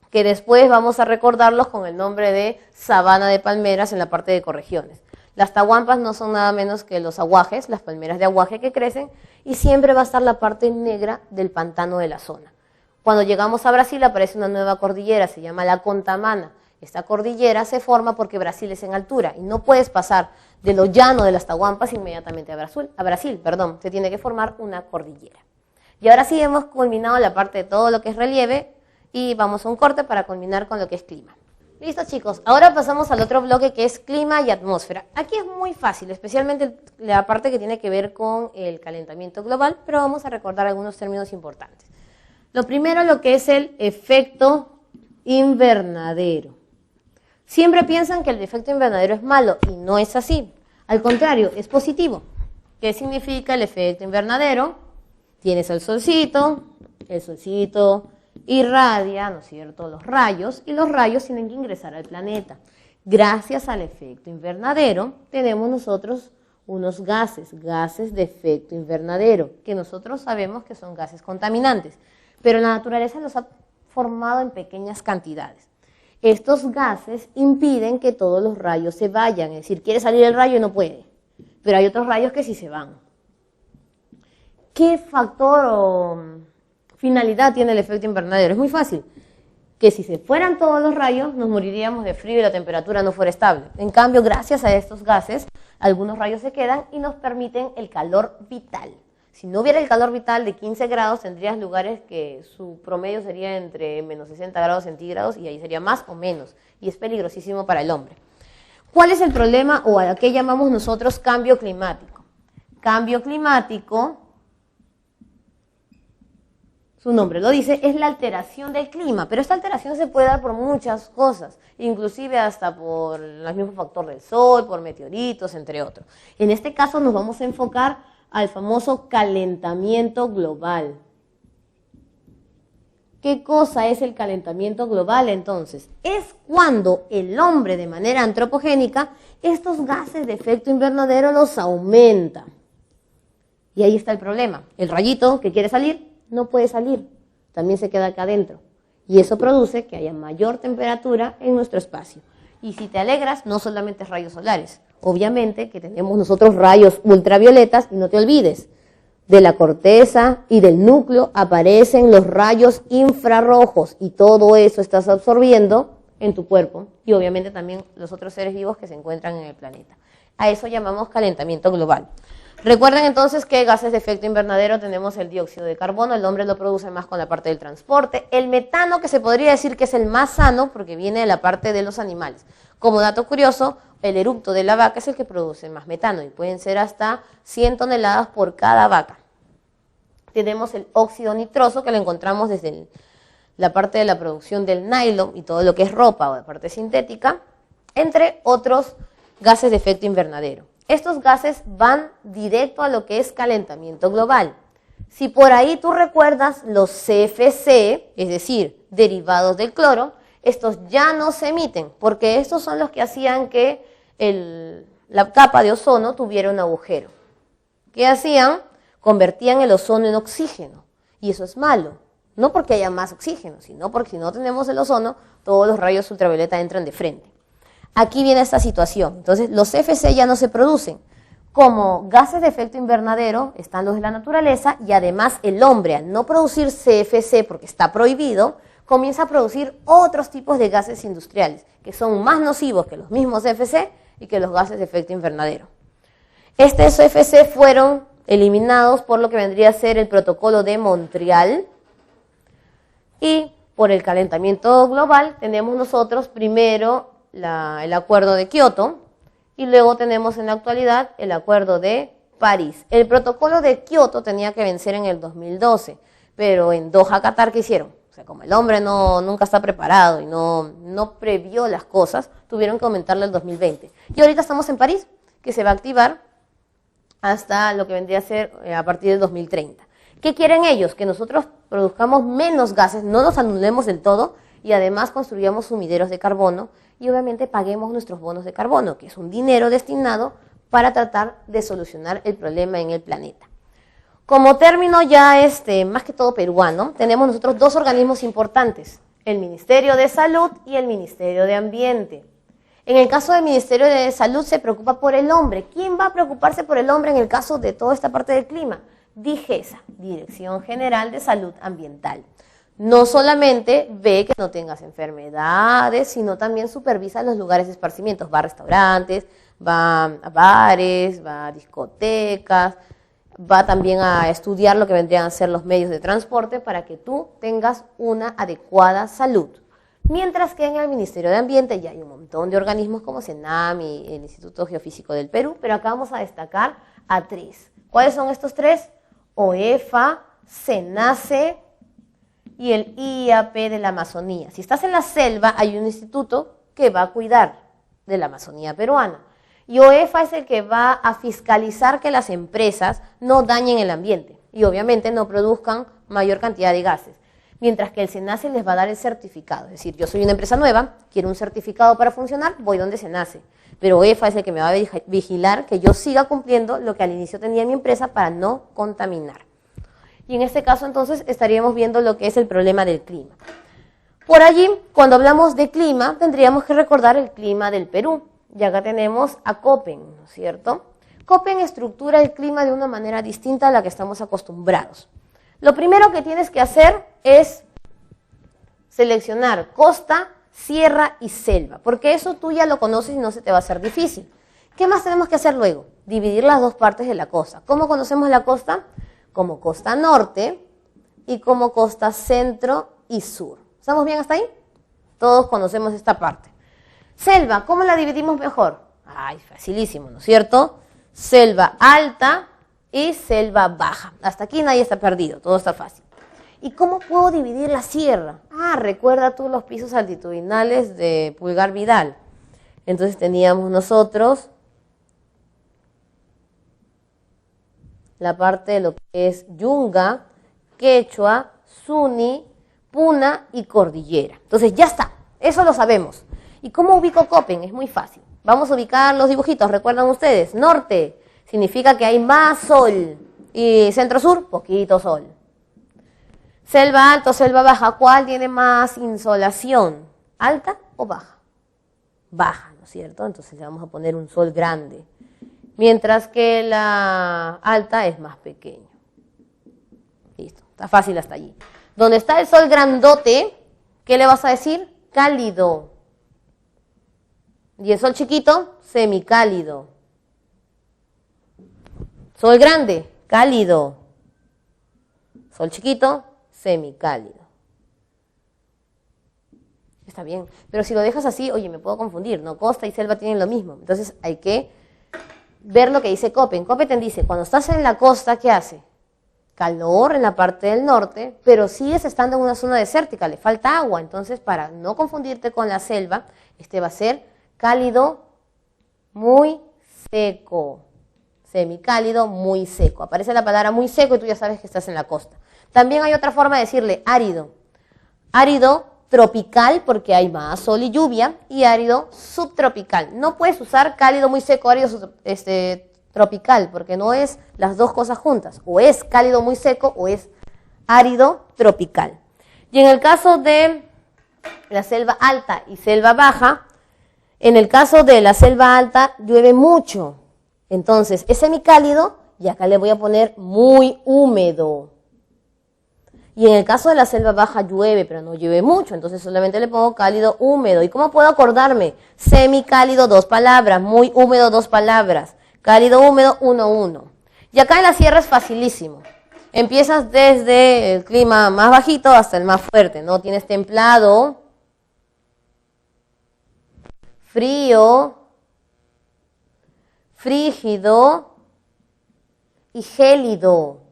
que después vamos a recordarlos con el nombre de sabana de palmeras en la parte de ecorregiones. Las tahuampas no son nada menos que los aguajes, las palmeras de aguaje que crecen, y siempre va a estar la parte negra del pantano de la zona. Cuando llegamos a Brasil aparece una nueva cordillera, se llama la Contamana. Esta cordillera se forma porque Brasil es en altura y no puedes pasar de lo llano de las tahuampas inmediatamente a Brasil, se tiene que formar una cordillera. Y ahora sí hemos culminado la parte de todo lo que es relieve y vamos a un corte para culminar con lo que es clima. Listo, chicos, ahora pasamos al otro bloque que es clima y atmósfera. Aquí es muy fácil, especialmente la parte que tiene que ver con el calentamiento global, pero vamos a recordar algunos términos importantes. Lo primero, lo que es el efecto invernadero. Siempre piensan que el efecto invernadero es malo y no es así. Al contrario, es positivo. ¿Qué significa el efecto invernadero? Tienes el solcito irradia, ¿no es cierto?, los rayos, y los rayos tienen que ingresar al planeta. Gracias al efecto invernadero tenemos nosotros unos gases de efecto invernadero, que nosotros sabemos que son gases contaminantes, pero la naturaleza los ha formado en pequeñas cantidades. Estos gases impiden que todos los rayos se vayan, es decir, quiere salir el rayo y no puede, pero hay otros rayos que sí se van. ¿Qué factor o finalidad tiene el efecto invernadero? Es muy fácil, que si se fueran todos los rayos nos moriríamos de frío y la temperatura no fuera estable. En cambio, gracias a estos gases, algunos rayos se quedan y nos permiten el calor vital. Si no hubiera el calor vital de 15 grados, tendrías lugares que su promedio sería entre menos 60 grados centígrados y ahí sería más o menos, y es peligrosísimo para el hombre. ¿Cuál es el problema o a qué llamamos nosotros cambio climático? Cambio climático, su nombre lo dice, es la alteración del clima, pero esta alteración se puede dar por muchas cosas, inclusive hasta por el mismo factor del sol, por meteoritos, entre otros. En este caso nos vamos a enfocar al famoso calentamiento global. ¿Qué cosa es el calentamiento global entonces? Es cuando el hombre de manera antropogénica estos gases de efecto invernadero los aumenta. Y ahí está el problema. El rayito que quiere salir no puede salir, también se queda acá adentro. Y eso produce que haya mayor temperatura en nuestro espacio. Y si te alegras, no solamente es rayos solares. Obviamente que tenemos nosotros rayos ultravioletas y no te olvides, de la corteza y del núcleo aparecen los rayos infrarrojos y todo eso estás absorbiendo en tu cuerpo y obviamente también los otros seres vivos que se encuentran en el planeta. A eso llamamos calentamiento global. Recuerden entonces que gases de efecto invernadero tenemos el dióxido de carbono, el hombre lo produce más con la parte del transporte, el metano que se podría decir que es el más sano porque viene de la parte de los animales. Como dato curioso, el eructo de la vaca es el que produce más metano y pueden ser hasta 100 toneladas por cada vaca. Tenemos el óxido nitroso que lo encontramos desde la parte de la producción del nylon y todo lo que es ropa o la parte sintética, entre otros gases de efecto invernadero. Estos gases van directo a lo que es calentamiento global. Si por ahí tú recuerdas los CFC, es decir, derivados del cloro, estos ya no se emiten, porque estos son los que hacían que la capa de ozono tuviera un agujero. ¿Qué hacían? Convertían el ozono en oxígeno, y eso es malo. No porque haya más oxígeno, sino porque si no tenemos el ozono, todos los rayos ultravioleta entran de frente. Aquí viene esta situación. Entonces, los CFC ya no se producen. Como gases de efecto invernadero están los de la naturaleza y además el hombre, al no producir CFC porque está prohibido, comienza a producir otros tipos de gases industriales que son más nocivos que los mismos CFC y que los gases de efecto invernadero. Estos CFC fueron eliminados por lo que vendría a ser el Protocolo de Montreal y por el calentamiento global tenemos nosotros primero el Acuerdo de Kioto, y luego tenemos en la actualidad el Acuerdo de París. El Protocolo de Kioto tenía que vencer en el 2012, pero en Doha, Qatar, ¿qué hicieron? O sea, como el hombre nunca está preparado y no previó las cosas, tuvieron que aumentarlo el 2020. Y ahorita estamos en París, que se va a activar hasta lo que vendría a ser a partir del 2030. ¿Qué quieren ellos? Que nosotros produzcamos menos gases, no nos anulemos del todo y además construyamos sumideros de carbono y obviamente paguemos nuestros bonos de carbono, que es un dinero destinado para tratar de solucionar el problema en el planeta. Como término ya más que todo peruano, tenemos nosotros dos organismos importantes, el Ministerio de Salud y el Ministerio de Ambiente. En el caso del Ministerio de Salud se preocupa por el hombre. ¿Quién va a preocuparse por el hombre en el caso de toda esta parte del clima? DGESA, Dirección General de Salud Ambiental. No solamente ve que no tengas enfermedades, sino también supervisa los lugares de esparcimientos. Va a restaurantes, va a bares, va a discotecas, va también a estudiar lo que vendrían a ser los medios de transporte para que tú tengas una adecuada salud. Mientras que en el Ministerio de Ambiente ya hay un montón de organismos como CENAM y el Instituto Geofísico del Perú, pero acá vamos a destacar a tres. ¿Cuáles son estos tres? OEFA, SENACE y el IAP de la Amazonía. Si estás en la selva, hay un instituto que va a cuidar de la Amazonía peruana. Y OEFA es el que va a fiscalizar que las empresas no dañen el ambiente y obviamente no produzcan mayor cantidad de gases. Mientras que el SENACE les va a dar el certificado. Es decir, yo soy una empresa nueva, quiero un certificado para funcionar, voy donde SENACE. Pero OEFA es el que me va a vigilar que yo siga cumpliendo lo que al inicio tenía mi empresa para no contaminar. Y en este caso, entonces, estaríamos viendo lo que es el problema del clima. Por allí, cuando hablamos de clima, tendríamos que recordar el clima del Perú. Y acá tenemos a Köppen, ¿no es cierto? Köppen estructura el clima de una manera distinta a la que estamos acostumbrados. Lo primero que tienes que hacer es seleccionar costa, sierra y selva, porque eso tú ya lo conoces y no se te va a hacer difícil. ¿Qué más tenemos que hacer luego? Dividir las dos partes de la costa. ¿Cómo conocemos la costa? Como costa norte y como costa centro y sur. ¿Estamos bien hasta ahí? Todos conocemos esta parte. Selva, ¿cómo la dividimos mejor? Ay, facilísimo, ¿no es cierto? Selva alta y selva baja. Hasta aquí nadie está perdido, todo está fácil. ¿Y cómo puedo dividir la sierra? Recuerda tú los pisos altitudinales de Pulgar Vidal. Entonces teníamos nosotros la parte de lo que es Yunga, Quechua, Suni, Puna y Cordillera. Entonces ya está, eso lo sabemos. ¿Y cómo ubico Köppen? Es muy fácil. Vamos a ubicar los dibujitos, ¿recuerdan ustedes? Norte significa que hay más sol y centro-sur, poquito sol. Selva alta o selva baja, ¿cuál tiene más insolación? ¿Alta o baja? Baja, ¿no es cierto? Entonces le vamos a poner un sol grande. Mientras que la alta es más pequeño. Listo, está fácil hasta allí. Donde está el sol grandote, ¿qué le vas a decir? Cálido. Y el sol chiquito, semicálido. Sol grande, cálido. Sol chiquito, semicálido. Está bien. Pero si lo dejas así, oye, me puedo confundir, ¿no? Costa y selva tienen lo mismo. Entonces hay que ver lo que dice Köppen. Köppen dice, cuando estás en la costa, ¿qué hace? Calor en la parte del norte, pero sigues estando en una zona desértica, le falta agua. Entonces, para no confundirte con la selva, este va a ser cálido, muy seco. Semicálido, muy seco. Aparece la palabra muy seco y tú ya sabes que estás en la costa. También hay otra forma de decirle árido. Árido tropical porque hay más sol y lluvia, y árido subtropical. No puedes usar cálido muy seco, árido tropical, porque no es las dos cosas juntas. O es cálido muy seco o es árido tropical. Y en el caso de la selva alta y selva baja, en el caso de la selva alta llueve mucho. Entonces es semicálido y acá le voy a poner muy húmedo. Y en el caso de la selva baja llueve, pero no llueve mucho, entonces solamente le pongo cálido, húmedo. ¿Y cómo puedo acordarme? Semicálido, 2 palabras, muy húmedo, 2 palabras, cálido, húmedo, 1, 1. Y acá en la sierra es facilísimo. Empiezas desde el clima más bajito hasta el más fuerte, ¿no? Tienes templado, frío, frígido y gélido.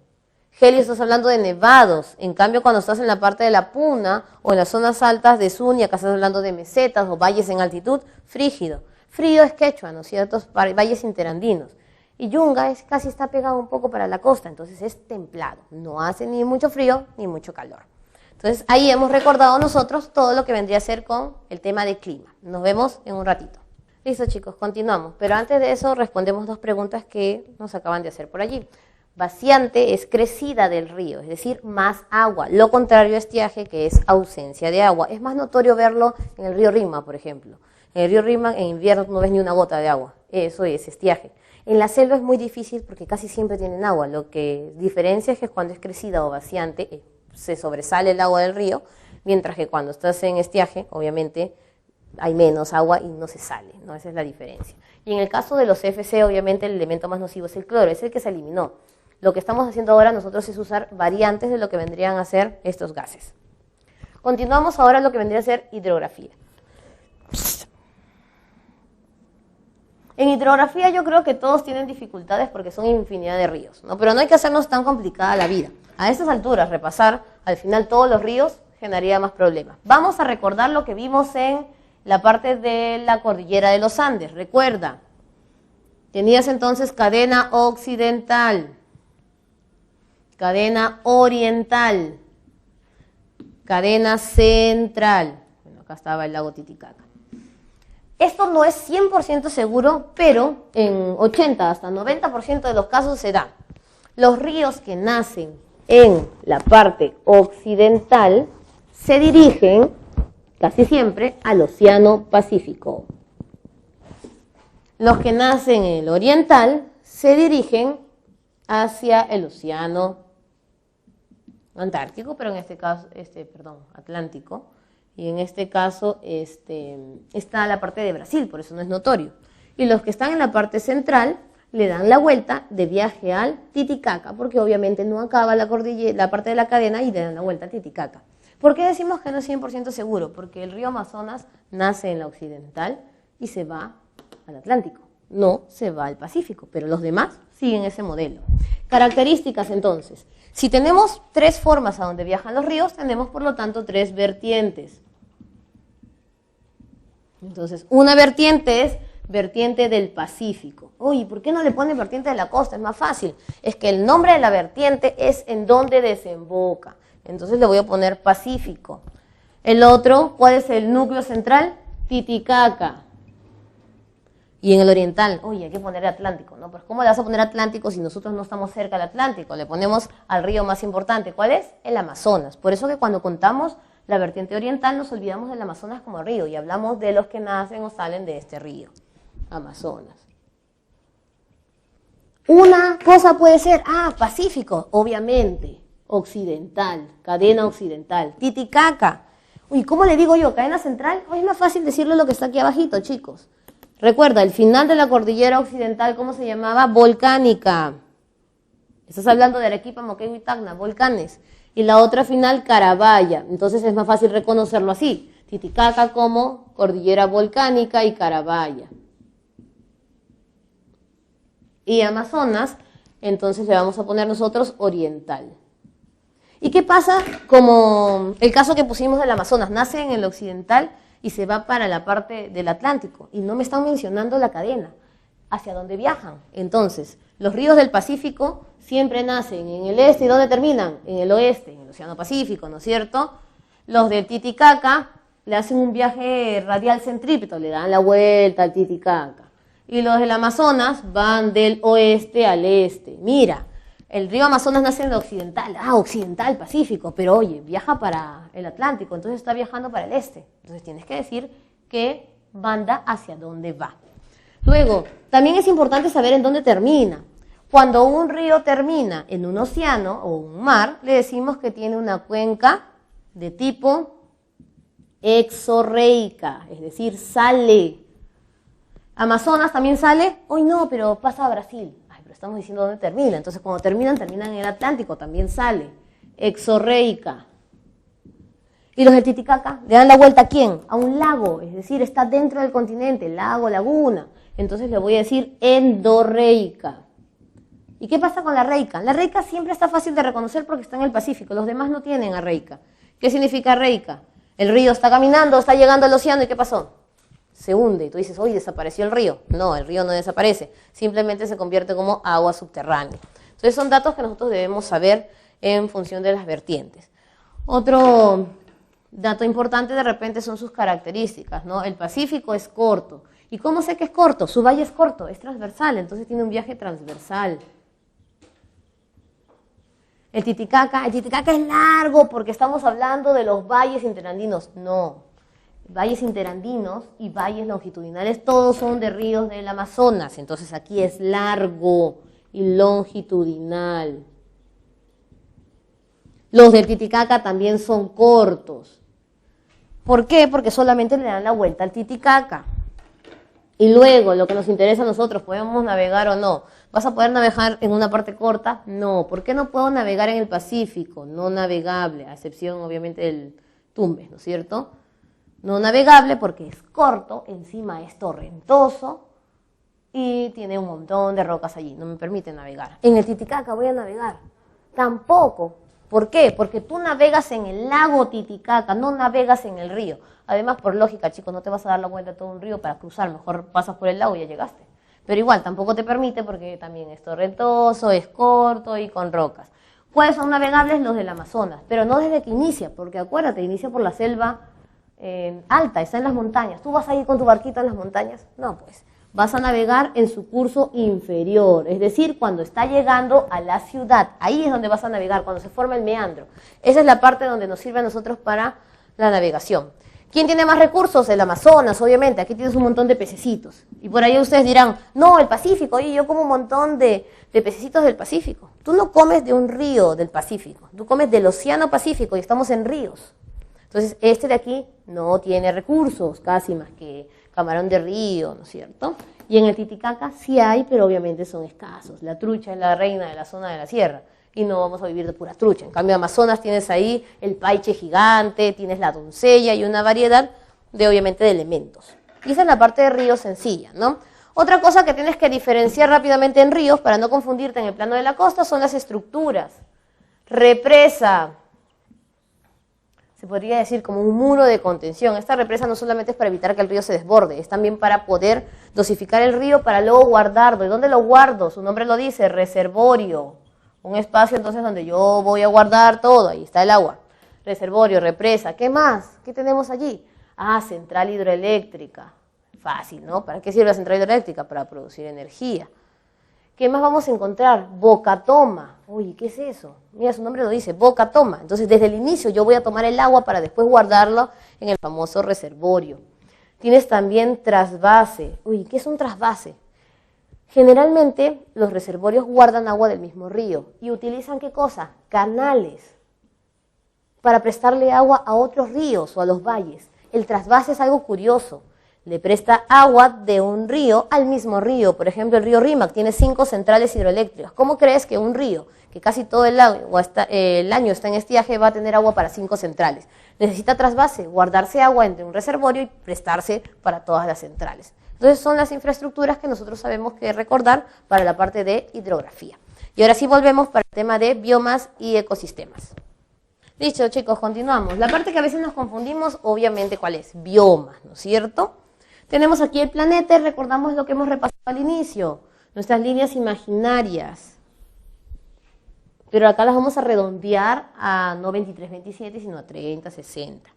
Gélido, estás hablando de nevados. En cambio, cuando estás en la parte de la Puna o en las zonas altas de Zunia, acá estás hablando de mesetas o valles en altitud, frígido. Frío es quechua, ¿no es cierto? Valles interandinos. Y Yunga casi está pegado un poco para la costa, entonces es templado. No hace ni mucho frío ni mucho calor. Entonces, ahí hemos recordado nosotros todo lo que vendría a ser con el tema de clima. Nos vemos en un ratito. Listo, chicos, continuamos. Pero antes de eso, respondemos 2 preguntas que nos acaban de hacer por allí. Vaciante es crecida del río, es decir, más agua. Lo contrario a estiaje, que es ausencia de agua. Es más notorio verlo en el río Rímac, por ejemplo. En el río Rímac, en invierno no ves ni una gota de agua. Eso es estiaje. En la selva es muy difícil porque casi siempre tienen agua. Lo que diferencia es que cuando es crecida o vaciante, se sobresale el agua del río, mientras que cuando estás en estiaje, obviamente, hay menos agua y no se sale, ¿no? Esa es la diferencia. Y en el caso de los CFC, obviamente, el elemento más nocivo es el cloro, es el que se eliminó. Lo que estamos haciendo ahora nosotros es usar variantes de lo que vendrían a ser estos gases. Continuamos ahora lo que vendría a ser hidrografía. En hidrografía yo creo que todos tienen dificultades porque son infinidad de ríos, ¿no? Pero no hay que hacernos tan complicada la vida. A estas alturas, repasar al final todos los ríos generaría más problemas. Vamos a recordar lo que vimos en la parte de la cordillera de los Andes. Recuerda, tenías entonces cadena occidental, cadena oriental, cadena central. Bueno, acá estaba el lago Titicaca. Esto no es 100% seguro, pero en 80 hasta 90% de los casos se da. Los ríos que nacen en la parte occidental se dirigen casi siempre al Océano Pacífico. Los que nacen en el oriental se dirigen hacia el Océano Antártico, pero en este caso, Atlántico, y en este caso está la parte de Brasil, por eso no es notorio. Y los que están en la parte central le dan la vuelta de viaje al Titicaca, porque obviamente no acaba la cordillera, la parte de la cadena, y le dan la vuelta a Titicaca. ¿Por qué decimos que no es 100% seguro? Porque el río Amazonas nace en la occidental y se va al Atlántico, no se va al Pacífico, pero los demás siguen ese modelo. Características entonces. Si tenemos 3 formas a donde viajan los ríos, tenemos por lo tanto 3 vertientes. Entonces, una vertiente es vertiente del Pacífico. Uy, ¿por qué no le ponen vertiente de la costa? Es más fácil. Es que el nombre de la vertiente es en donde desemboca. Entonces le voy a poner Pacífico. El otro, ¿cuál es el núcleo central? Titicaca. Y en el oriental, oye, hay que poner Atlántico, ¿no? Pues ¿cómo le vas a poner Atlántico si nosotros no estamos cerca del Atlántico? Le ponemos al río más importante. ¿Cuál es? El Amazonas. Por eso que cuando contamos la vertiente oriental nos olvidamos del Amazonas como río y hablamos de los que nacen o salen de este río, Amazonas. Una cosa puede ser, Pacífico, obviamente, occidental, cadena occidental, Titicaca. Uy, ¿cómo le digo yo? ¿Cadena central? Hoy es más fácil decirle lo que está aquí abajito, chicos. Recuerda, el final de la cordillera occidental, ¿cómo se llamaba? Volcánica. Estás hablando de Arequipa, Moquegua y Tacna, volcanes. Y la otra final, Carabaya. Entonces es más fácil reconocerlo así. Titicaca como cordillera volcánica y Carabaya. Y Amazonas, entonces le vamos a poner nosotros oriental. ¿Y qué pasa? Como el caso que pusimos del Amazonas, nace en el occidental y se va para la parte del Atlántico. Y no me están mencionando la cadena, hacia dónde viajan. Entonces, los ríos del Pacífico siempre nacen en el este. ¿Y dónde terminan? En el oeste, en el Océano Pacífico, ¿no es cierto? Los del Titicaca le hacen un viaje radial centrípeto, le dan la vuelta al Titicaca. Y los del Amazonas van del oeste al este. Mira, el río Amazonas nace en el occidental, occidental, Pacífico, pero oye, viaja para el Atlántico, entonces está viajando para el este. Entonces tienes que decir qué banda hacia dónde va. Luego, también es importante saber en dónde termina. Cuando un río termina en un océano o un mar, le decimos que tiene una cuenca de tipo exorreica, es decir, sale. Amazonas también sale, hoy no, pero pasa a Brasil. Ay, pero estamos diciendo dónde termina. Entonces, cuando terminan en el Atlántico, también sale. Exorreica. Y los del Titicaca le dan la vuelta ¿a quién? A un lago, es decir, está dentro del continente, lago, laguna. Entonces le voy a decir endorreica. ¿Y qué pasa con la reica? La reica siempre está fácil de reconocer porque está en el Pacífico, los demás no tienen a reica. ¿Qué significa reica? El río está caminando, está llegando al océano, ¿y qué pasó? Se hunde, y tú dices, oye, desapareció el río. No, el río no desaparece, simplemente se convierte como agua subterránea. Entonces son datos que nosotros debemos saber en función de las vertientes. Otro dato importante de repente son sus características, ¿no? El Pacífico es corto. ¿Y cómo sé que es corto? Su valle es corto, es transversal, entonces tiene un viaje transversal. El Titicaca es largo porque estamos hablando de los valles interandinos. No. Valles interandinos y valles longitudinales, todos son de ríos del Amazonas, entonces aquí es largo y longitudinal. Los del Titicaca también son cortos. ¿Por qué? Porque solamente le dan la vuelta al Titicaca. Y luego, lo que nos interesa a nosotros, ¿podemos navegar o no? ¿Vas a poder navegar en una parte corta? No. ¿Por qué no puedo navegar en el Pacífico? No navegable, a excepción obviamente del Tumbes, ¿no es cierto? No navegable porque es corto, encima es torrentoso y tiene un montón de rocas allí, no me permite navegar. En el Titicaca voy a navegar, tampoco. ¿Por qué? Porque tú navegas en el lago Titicaca, no navegas en el río. Además, por lógica, chicos, no te vas a dar la vuelta a todo un río para cruzar, mejor pasas por el lago y ya llegaste. Pero igual, tampoco te permite porque también es torrentoso, es corto y con rocas. ¿Cuáles son navegables? Los del Amazonas, pero no desde que inicia, porque acuérdate, inicia por la selva alta, está en las montañas. ¿Tú vas a ir con tu barquito en las montañas? No, pues vas a navegar en su curso inferior, es decir, cuando está llegando a la ciudad. Ahí es donde vas a navegar, cuando se forma el meandro. Esa es la parte donde nos sirve a nosotros para la navegación. ¿Quién tiene más recursos? El Amazonas, obviamente. Aquí tienes un montón de pececitos. Y por ahí ustedes dirán, no, el Pacífico. Oye, yo como un montón de pececitos del Pacífico. Tú no comes de un río del Pacífico. Tú comes del Océano Pacífico y estamos en ríos. Entonces, este de aquí no tiene recursos, casi más que camarón de río, ¿no es cierto? Y en el Titicaca sí hay, pero obviamente son escasos. La trucha es la reina de la zona de la sierra y no vamos a vivir de pura trucha. En cambio, Amazonas tienes ahí el paiche gigante, tienes la doncella y una variedad de, obviamente, de elementos. Y esa es la parte de ríos sencilla, ¿no? Otra cosa que tienes que diferenciar rápidamente en ríos, para no confundirte en el plano de la costa, son las estructuras. Represa. Se podría decir como un muro de contención. Esta represa no solamente es para evitar que el río se desborde, es también para poder dosificar el río para luego guardarlo. ¿Y dónde lo guardo? Su nombre lo dice, reservorio. Un espacio entonces donde yo voy a guardar todo, ahí está el agua. Reservorio, represa, ¿qué más? ¿Qué tenemos allí? Central hidroeléctrica. Fácil, ¿no? ¿Para qué sirve la central hidroeléctrica? Para producir energía. ¿Qué más vamos a encontrar? Bocatoma. Oye, ¿qué es eso? Mira, su nombre lo dice, bocatoma. Entonces, desde el inicio yo voy a tomar el agua para después guardarlo en el famoso reservorio. Tienes también trasvase. Uy, ¿qué es un trasvase? Generalmente, los reservorios guardan agua del mismo río y utilizan, ¿qué cosa? Canales para prestarle agua a otros ríos o a los valles. El trasvase es algo curioso. le presta agua de un río al mismo río. Por ejemplo, el río Rímac tiene 5 centrales hidroeléctricas. ¿Cómo crees que un río que casi todo el año está en estiaje va a tener agua para 5 centrales? Necesita trasvase, guardarse agua entre un reservorio y prestarse para todas las centrales. Entonces son las infraestructuras que nosotros sabemos que recordar para la parte de hidrografía. Y ahora sí volvemos para el tema de biomas y ecosistemas. Listo, chicos, continuamos. La parte que a veces nos confundimos, obviamente, ¿cuál es? Biomas, ¿no es cierto? Tenemos aquí el planeta y recordamos lo que hemos repasado al inicio, nuestras líneas imaginarias. Pero acá las vamos a redondear a no 23, 27, sino a 30, 60.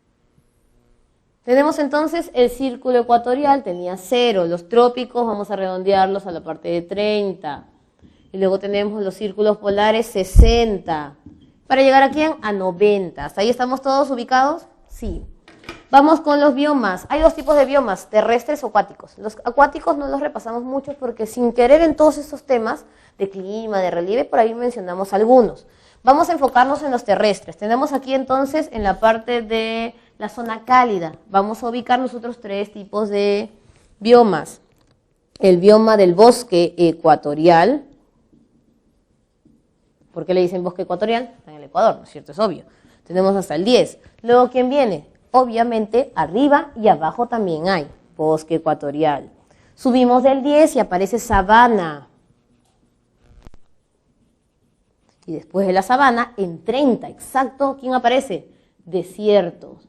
Tenemos entonces el círculo ecuatorial, tenía 0. Los trópicos vamos a redondearlos a la parte de 30. Y luego tenemos los círculos polares, 60. Para llegar a ¿quién? A 90. ¿Hasta ahí estamos todos ubicados? Sí. Vamos con los biomas. Hay 2 tipos de biomas, terrestres o acuáticos. Los acuáticos no los repasamos mucho porque sin querer en todos estos temas de clima, de relieve, por ahí mencionamos algunos. Vamos a enfocarnos en los terrestres. Tenemos aquí entonces en la parte de la zona cálida. Vamos a ubicar nosotros 3 tipos de biomas. El bioma del bosque ecuatorial. ¿Por qué le dicen bosque ecuatorial? Está en el Ecuador, ¿no es cierto? Es obvio. Tenemos hasta el 10. Luego, ¿quién viene? Obviamente, arriba y abajo también hay bosque ecuatorial. Subimos del 10 y aparece sabana. Y después de la sabana, en 30, exacto, ¿quién aparece? Desiertos.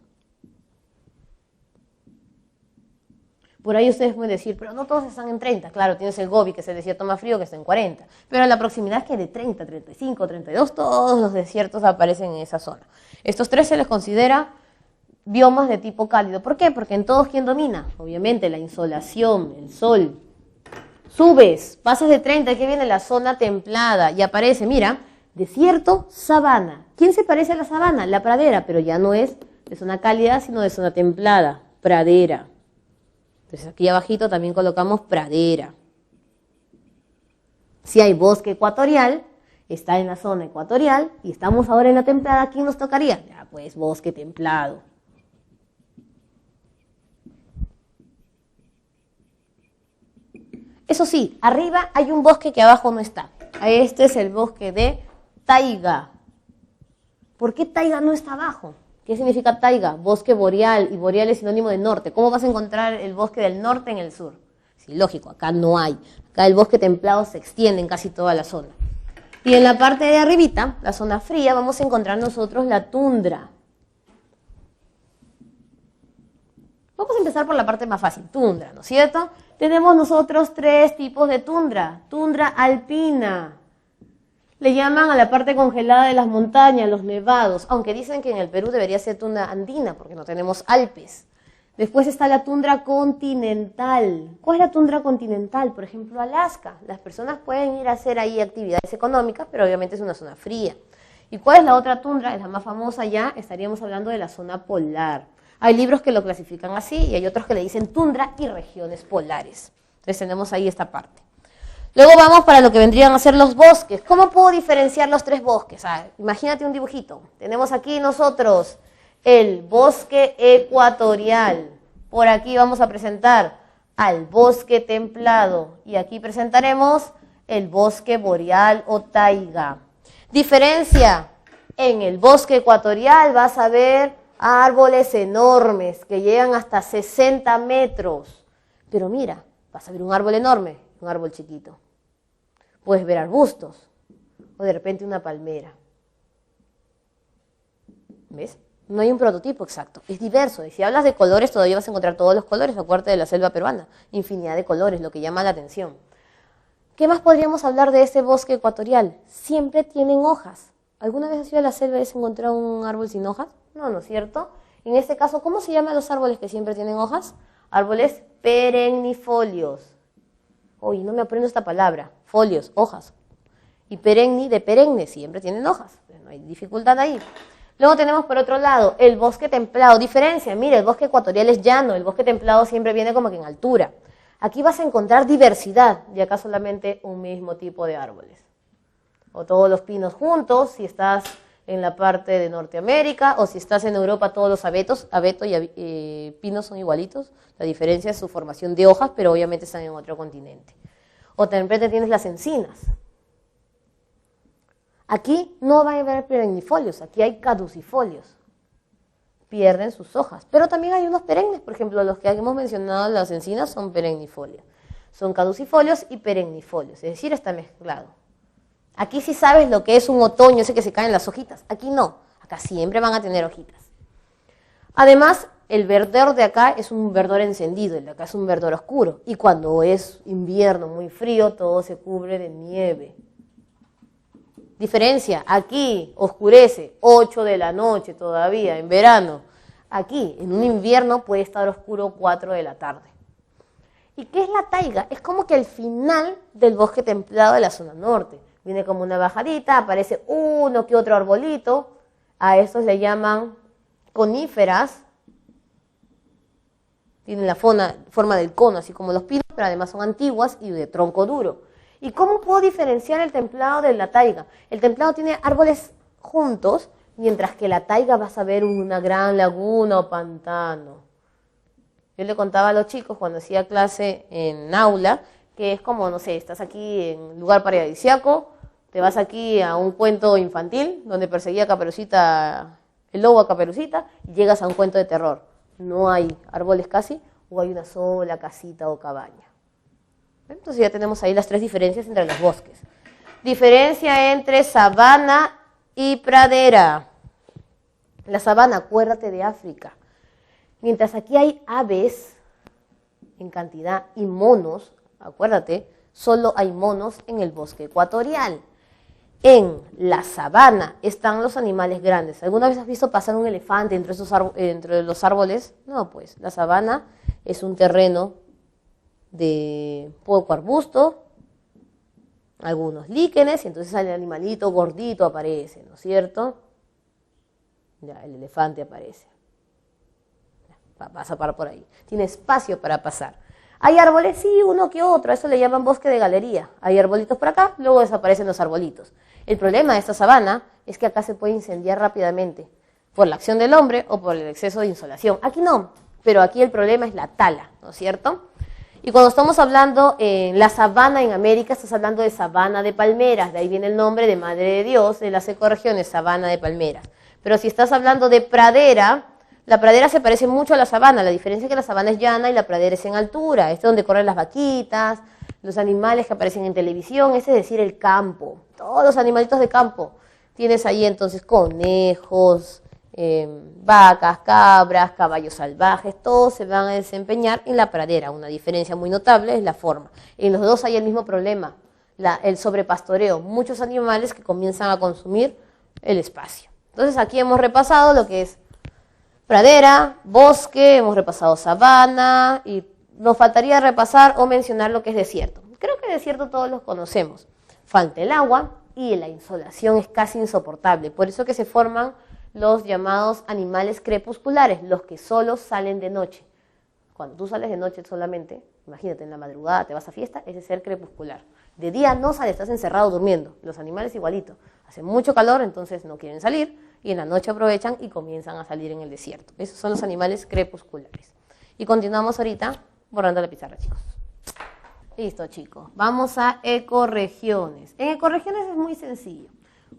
Por ahí ustedes pueden decir, pero no todos están en 30. Claro, tienes el Gobi, que es el desierto más frío, que está en 40. Pero a la proximidad es que de 30, 35, 32, todos los desiertos aparecen en esa zona. Estos 3 se les considera biomas de tipo cálido. ¿Por qué? Porque en todos, ¿quién domina? Obviamente la insolación, el sol. Subes, pasas de 30, aquí viene la zona templada y aparece, mira, desierto, sabana. ¿Quién se parece a la sabana? La pradera, pero ya no es de zona cálida, sino de zona templada, pradera. Entonces aquí abajito también colocamos pradera. Si hay bosque ecuatorial, está en la zona ecuatorial y estamos ahora en la templada, ¿quién nos tocaría? Ya pues bosque templado. Eso sí, arriba hay un bosque que abajo no está. Este es el bosque de taiga. ¿Por qué taiga no está abajo? ¿Qué significa taiga? Bosque boreal, y boreal es sinónimo de norte. ¿Cómo vas a encontrar el bosque del norte en el sur? Sí, lógico, acá no hay. Acá el bosque templado se extiende en casi toda la zona. Y en la parte de arribita, la zona fría, vamos a encontrar nosotros la tundra. Vamos a empezar por la parte más fácil, tundra, ¿no es cierto? Tenemos nosotros 3 tipos de tundra. Tundra alpina. Le llaman a la parte congelada de las montañas, los nevados, aunque dicen que en el Perú debería ser tundra andina porque no tenemos Alpes. Después está la tundra continental. ¿Cuál es la tundra continental? Por ejemplo, Alaska. Las personas pueden ir a hacer ahí actividades económicas, pero obviamente es una zona fría. ¿Y cuál es la otra tundra? Es la más famosa ya, estaríamos hablando de la zona polar. Hay libros que lo clasifican así y hay otros que le dicen tundra y regiones polares. Entonces tenemos ahí esta parte. Luego vamos para lo que vendrían a ser los bosques. ¿Cómo puedo diferenciar los 3 bosques? Imagínate un dibujito. Tenemos aquí nosotros el bosque ecuatorial. Por aquí vamos a presentar al bosque templado. Y aquí presentaremos el bosque boreal o taiga. Diferencia. En el bosque ecuatorial vas a ver árboles enormes que llegan hasta 60 metros. Pero mira, vas a ver un árbol enorme, un árbol chiquito. Puedes ver arbustos o de repente una palmera. ¿Ves? No hay un prototipo exacto, es diverso. Y si hablas de colores, todavía vas a encontrar todos los colores, acuérdate de la selva peruana. Infinidad de colores, lo que llama la atención. ¿Qué más podríamos hablar de este bosque ecuatorial? Siempre tienen hojas. ¿Alguna vez has ido a la selva y has encontrado un árbol sin hojas? No, ¿no es cierto? En este caso, ¿cómo se llaman los árboles que siempre tienen hojas? Árboles perennifolios. Uy, no me aprendo esta palabra. Folios, hojas. Y perenni, de perenne, siempre tienen hojas. No hay dificultad ahí. Luego tenemos por otro lado el bosque templado. Diferencia, mire, el bosque ecuatorial es llano, el bosque templado siempre viene como que en altura. Aquí vas a encontrar diversidad y acá solamente un mismo tipo de árboles. O todos los pinos juntos, si estás en la parte de Norteamérica, o si estás en Europa, todos los abeto y pinos son igualitos. La diferencia es su formación de hojas, pero obviamente están en otro continente. O también tienes las encinas. Aquí no va a haber perennifolios, aquí hay caducifolios. Pierden sus hojas. Pero también hay unos perennes, por ejemplo, los que hemos mencionado, las encinas son perennifolios. Son caducifolios y perennifolios, es decir, está mezclado. Aquí sí sabes lo que es un otoño, ese que se caen las hojitas. Aquí no, acá siempre van a tener hojitas. Además, el verdor de acá es un verdor encendido, el de acá es un verdor oscuro. Y cuando es invierno muy frío, todo se cubre de nieve. Diferencia, aquí oscurece 8 de la noche todavía, en verano. Aquí, en un invierno, puede estar oscuro 4 de la tarde. ¿Y qué es la taiga? Es como que el final del bosque templado de la zona norte. Viene como una bajadita, aparece uno que otro arbolito. A estos le llaman coníferas. Tienen la forma del cono, así como los pinos, pero además son antiguas y de tronco duro. ¿Y cómo puedo diferenciar el templado de la taiga? El templado tiene árboles juntos, mientras que la taiga vas a ver una gran laguna o pantano. Yo le contaba a los chicos cuando hacía clase en aula, que es como, no sé, estás aquí en un lugar paradisíaco, te vas aquí a un cuento infantil, donde perseguía a Caperucita, el lobo a Caperucita, y llegas a un cuento de terror. No hay árboles casi, o hay una sola casita o cabaña. Entonces ya tenemos ahí las tres diferencias entre los bosques. Diferencia entre sabana y pradera. La sabana, acuérdate de África. Mientras aquí hay aves en cantidad y monos, acuérdate, solo hay monos en el bosque ecuatorial. En la sabana están los animales grandes. ¿Alguna vez has visto pasar un elefante entre los árboles? No, pues la sabana es un terreno de poco arbusto, algunos líquenes, y entonces el animalito gordito aparece, ¿no es cierto? Ya, el elefante aparece. Vas a parar por ahí. Tiene espacio para pasar. ¿Hay árboles? Sí, uno que otro. A eso le llaman bosque de galería. Hay arbolitos por acá, luego desaparecen los arbolitos. El problema de esta sabana es que acá se puede incendiar rápidamente por la acción del hombre o por el exceso de insolación. Aquí no, pero aquí el problema es la tala, ¿no es cierto? Y cuando estamos hablando en la sabana en América, estás hablando de sabana de palmeras. De ahí viene el nombre de Madre de Dios de las ecorregiones, sabana de palmeras. Pero si estás hablando de pradera, la pradera se parece mucho a la sabana. La diferencia es que la sabana es llana y la pradera es en altura. Este es donde corren las vaquitas, los animales que aparecen en televisión, es decir, el campo. Todos los animalitos de campo. Tienes ahí entonces conejos, vacas, cabras, caballos salvajes, todos se van a desempeñar en la pradera. Una diferencia muy notable es la forma. En los dos hay el mismo problema, el sobrepastoreo. Muchos animales que comienzan a consumir el espacio. Entonces aquí hemos repasado lo que es pradera, bosque, hemos repasado sabana y nos faltaría repasar o mencionar lo que es desierto. Creo que desierto todos los conocemos. Falta el agua y la insolación es casi insoportable. Por eso que se forman los llamados animales crepusculares, los que solo salen de noche. Cuando tú sales de noche solamente, imagínate, en la madrugada te vas a fiesta, ese es ser crepuscular. De día no sales, estás encerrado durmiendo. Los animales igualito. Hace mucho calor, entonces no quieren salir, y en la noche aprovechan y comienzan a salir en el desierto. Esos son los animales crepusculares. Y continuamos ahorita borrando la pizarra, chicos. Listo, chicos. Vamos a ecorregiones. En ecorregiones es muy sencillo.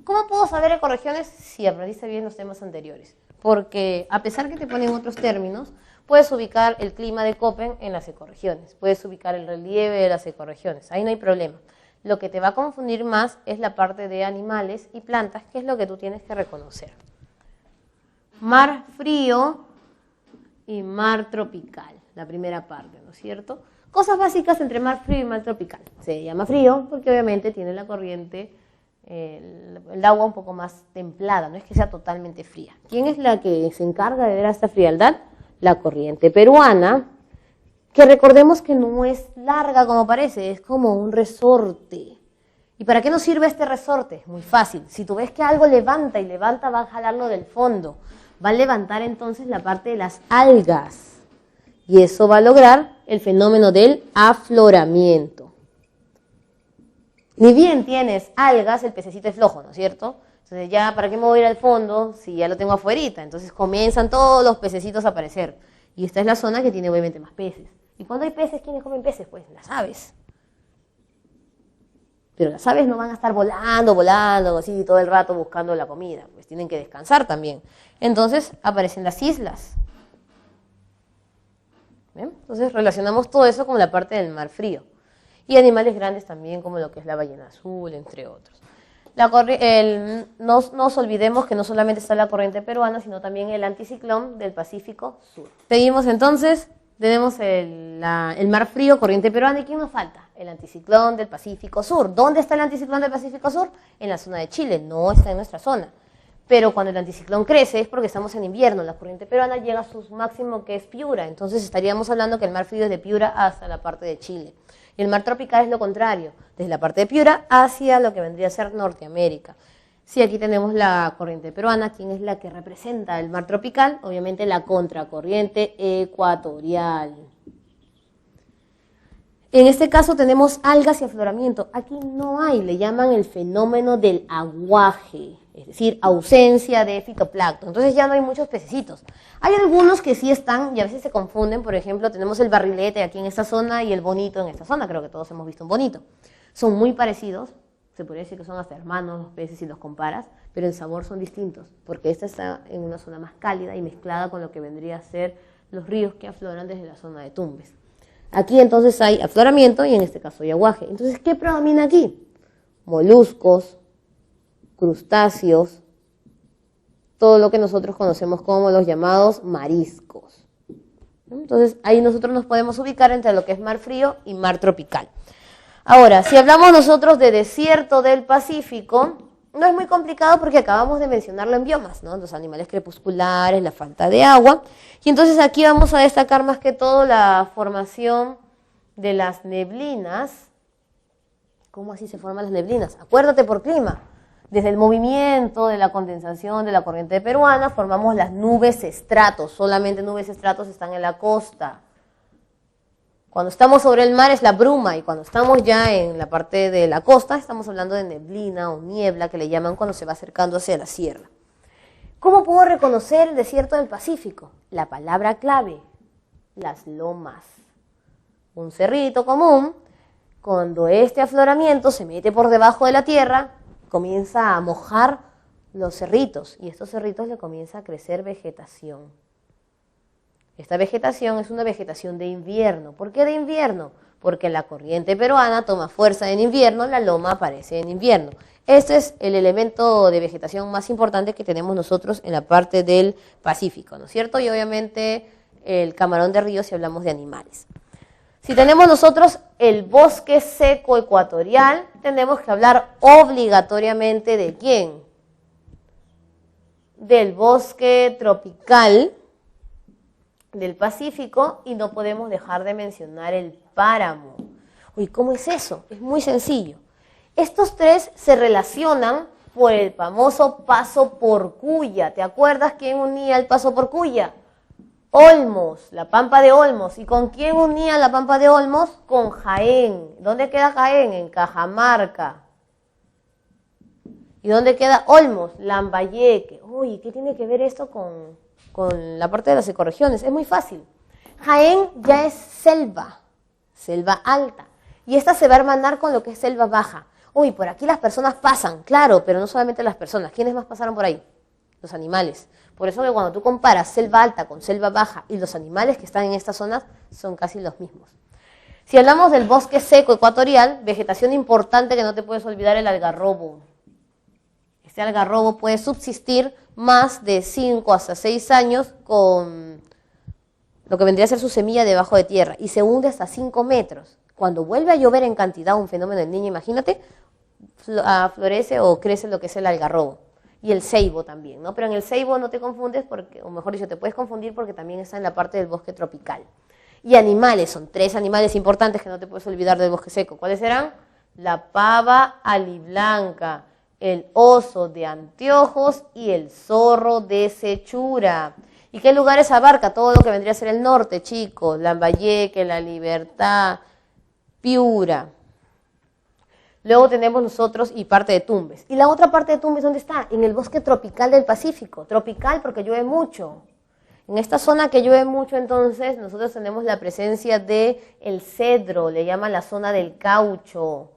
¿Cómo puedo saber ecorregiones si aprendiste bien los temas anteriores? Porque a pesar que te ponen otros términos, puedes ubicar el clima de Köppen en las ecorregiones, puedes ubicar el relieve de las ecorregiones, ahí no hay problema. Lo que te va a confundir más es la parte de animales y plantas, que es lo que tú tienes que reconocer. Mar frío y mar tropical, la primera parte, ¿no es cierto? Cosas básicas entre mar frío y mar tropical. Se llama frío porque obviamente tiene la corriente, el agua un poco más templada, no es que sea totalmente fría. ¿Quién es la que se encarga de ver esta frialdad? La corriente peruana, que recordemos que no es larga como parece, es como un resorte. ¿Y para qué nos sirve este resorte? Muy fácil. Si tú ves que algo levanta y levanta, va a jalarlo del fondo. Va a levantar entonces la parte de las algas. Y eso va a lograr el fenómeno del afloramiento. Ni bien tienes algas, el pececito es flojo, ¿no es cierto? Entonces ya, ¿para qué me voy a ir al fondo si ya lo tengo afuerita? Entonces comienzan todos los pececitos a aparecer. Y esta es la zona que tiene obviamente más peces. Y cuando hay peces, ¿quiénes comen peces? Pues las aves. Pero las aves no van a estar volando, así todo el rato buscando la comida. Pues tienen que descansar también. Entonces aparecen las islas. ¿Bien? Entonces relacionamos todo eso con la parte del mar frío. Y animales grandes también, como lo que es la ballena azul, entre otros. No nos olvidemos que no solamente está la corriente peruana, sino también el anticiclón del Pacífico Sur. Seguimos entonces, tenemos el mar frío, corriente peruana, ¿y quién nos falta? El anticiclón del Pacífico Sur. ¿Dónde está el anticiclón del Pacífico Sur? En la zona de Chile, no está en nuestra zona. Pero cuando el anticiclón crece es porque estamos en invierno, la corriente peruana llega a su máximo que es Piura, entonces estaríamos hablando que el mar frío es de Piura hasta la parte de Chile. Y el mar tropical es lo contrario, desde la parte de Piura hacia lo que vendría a ser Norteamérica. Si aquí tenemos la corriente peruana, ¿quién es la que representa el mar tropical? Obviamente la contracorriente ecuatorial. En este caso tenemos algas y afloramiento. Aquí no hay, le llaman el fenómeno del aguaje, es decir, ausencia de fitoplancton. Entonces ya no hay muchos pececitos. Hay algunos que sí están y a veces se confunden. Por ejemplo, tenemos el barrilete aquí en esta zona y el bonito en esta zona. Creo que todos hemos visto un bonito. Son muy parecidos. Se podría decir que son hasta hermanos los peces si los comparas, pero en sabor son distintos, porque esta está en una zona más cálida y mezclada con lo que vendría a ser los ríos que afloran desde la zona de Tumbes. Aquí entonces hay afloramiento y en este caso hay aguaje. Entonces, ¿qué predomina aquí? Moluscos, crustáceos, todo lo que nosotros conocemos como los llamados mariscos. Entonces, ahí nosotros nos podemos ubicar entre lo que es mar frío y mar tropical. Ahora, si hablamos nosotros de desierto del Pacífico, no es muy complicado porque acabamos de mencionarlo en biomas, ¿no? Los animales crepusculares, la falta de agua. Y entonces aquí vamos a destacar más que todo la formación de las neblinas. ¿Cómo así se forman las neblinas? Acuérdate por clima. Desde el movimiento de la condensación de la corriente peruana formamos las nubes estratos. Solamente nubes estratos están en la costa. Cuando estamos sobre el mar es la bruma y cuando estamos ya en la parte de la costa estamos hablando de neblina o niebla que le llaman cuando se va acercando hacia la sierra. ¿Cómo puedo reconocer el desierto del Pacífico? La palabra clave, las lomas. Un cerrito común, cuando este afloramiento se mete por debajo de la tierra, comienza a mojar los cerritos y estos cerritos le comienza a crecer vegetación. Esta vegetación es una vegetación de invierno. ¿Por qué de invierno? Porque la corriente peruana toma fuerza en invierno, la loma aparece en invierno. Este es el elemento de vegetación más importante que tenemos nosotros en la parte del Pacífico, ¿no es cierto? Y obviamente el camarón de río si hablamos de animales. Si tenemos nosotros el bosque seco ecuatorial, tenemos que hablar obligatoriamente ¿de quién? Del bosque tropical del Pacífico y no podemos dejar de mencionar el páramo. Uy, ¿cómo es eso? Es muy sencillo. Estos tres se relacionan por el famoso paso por Cuya. ¿Te acuerdas quién unía el paso por Cuya? Olmos, la Pampa de Olmos. ¿Y con quién unía la Pampa de Olmos? Con Jaén. ¿Dónde queda Jaén? En Cajamarca. ¿Y dónde queda Olmos? Lambayeque. Uy, ¿qué tiene que ver esto con la parte de las ecorregiones? Es muy fácil. Jaén ya es selva alta. Y esta se va a hermanar con lo que es selva baja. Uy, por aquí las personas pasan, claro, pero no solamente las personas. ¿Quiénes más pasaron por ahí? Los animales. Por eso que cuando tú comparas selva alta con selva baja y los animales que están en estas zonas son casi los mismos. Si hablamos del bosque seco ecuatorial, vegetación importante que no te puedes olvidar, el algarrobo. Este algarrobo puede subsistir más de 5 hasta 6 años con lo que vendría a ser su semilla debajo de tierra y se hunde hasta 5 metros. Cuando vuelve a llover en cantidad, un fenómeno del Niño, imagínate, florece o crece lo que es el algarrobo. Y el ceibo también, ¿no? Pero en el ceibo no te confundes, porque, o mejor dicho, te puedes confundir porque también está en la parte del bosque tropical. Y animales, son 3 animales importantes que no te puedes olvidar del bosque seco. ¿Cuáles serán? La pava aliblanca, el oso de anteojos y el zorro de Sechura. ¿Y qué lugares abarca? Todo lo que vendría a ser el norte, chicos. Lambayeque, La Libertad, Piura. Luego tenemos nosotros y parte de Tumbes. ¿Y la otra parte de Tumbes dónde está? En el bosque tropical del Pacífico. Tropical porque llueve mucho. En esta zona que llueve mucho, entonces, nosotros tenemos la presencia de el cedro, le llaman la zona del caucho.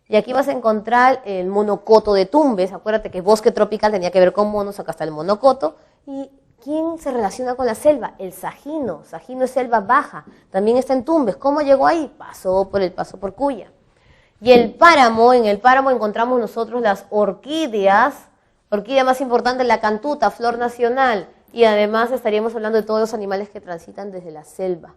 Y aquí vas a encontrar el monocoto de Tumbes. Acuérdate que bosque tropical tenía que ver con monos, acá está el monocoto. ¿Y quién se relaciona con la selva? El sajino. Sajino es selva baja. También está en Tumbes. ¿Cómo llegó ahí? Pasó por el Paso por Cuya. Y el páramo, en el páramo encontramos nosotros las orquídeas. Orquídea más importante, la cantuta, flor nacional. Y además estaríamos hablando de todos los animales que transitan desde la selva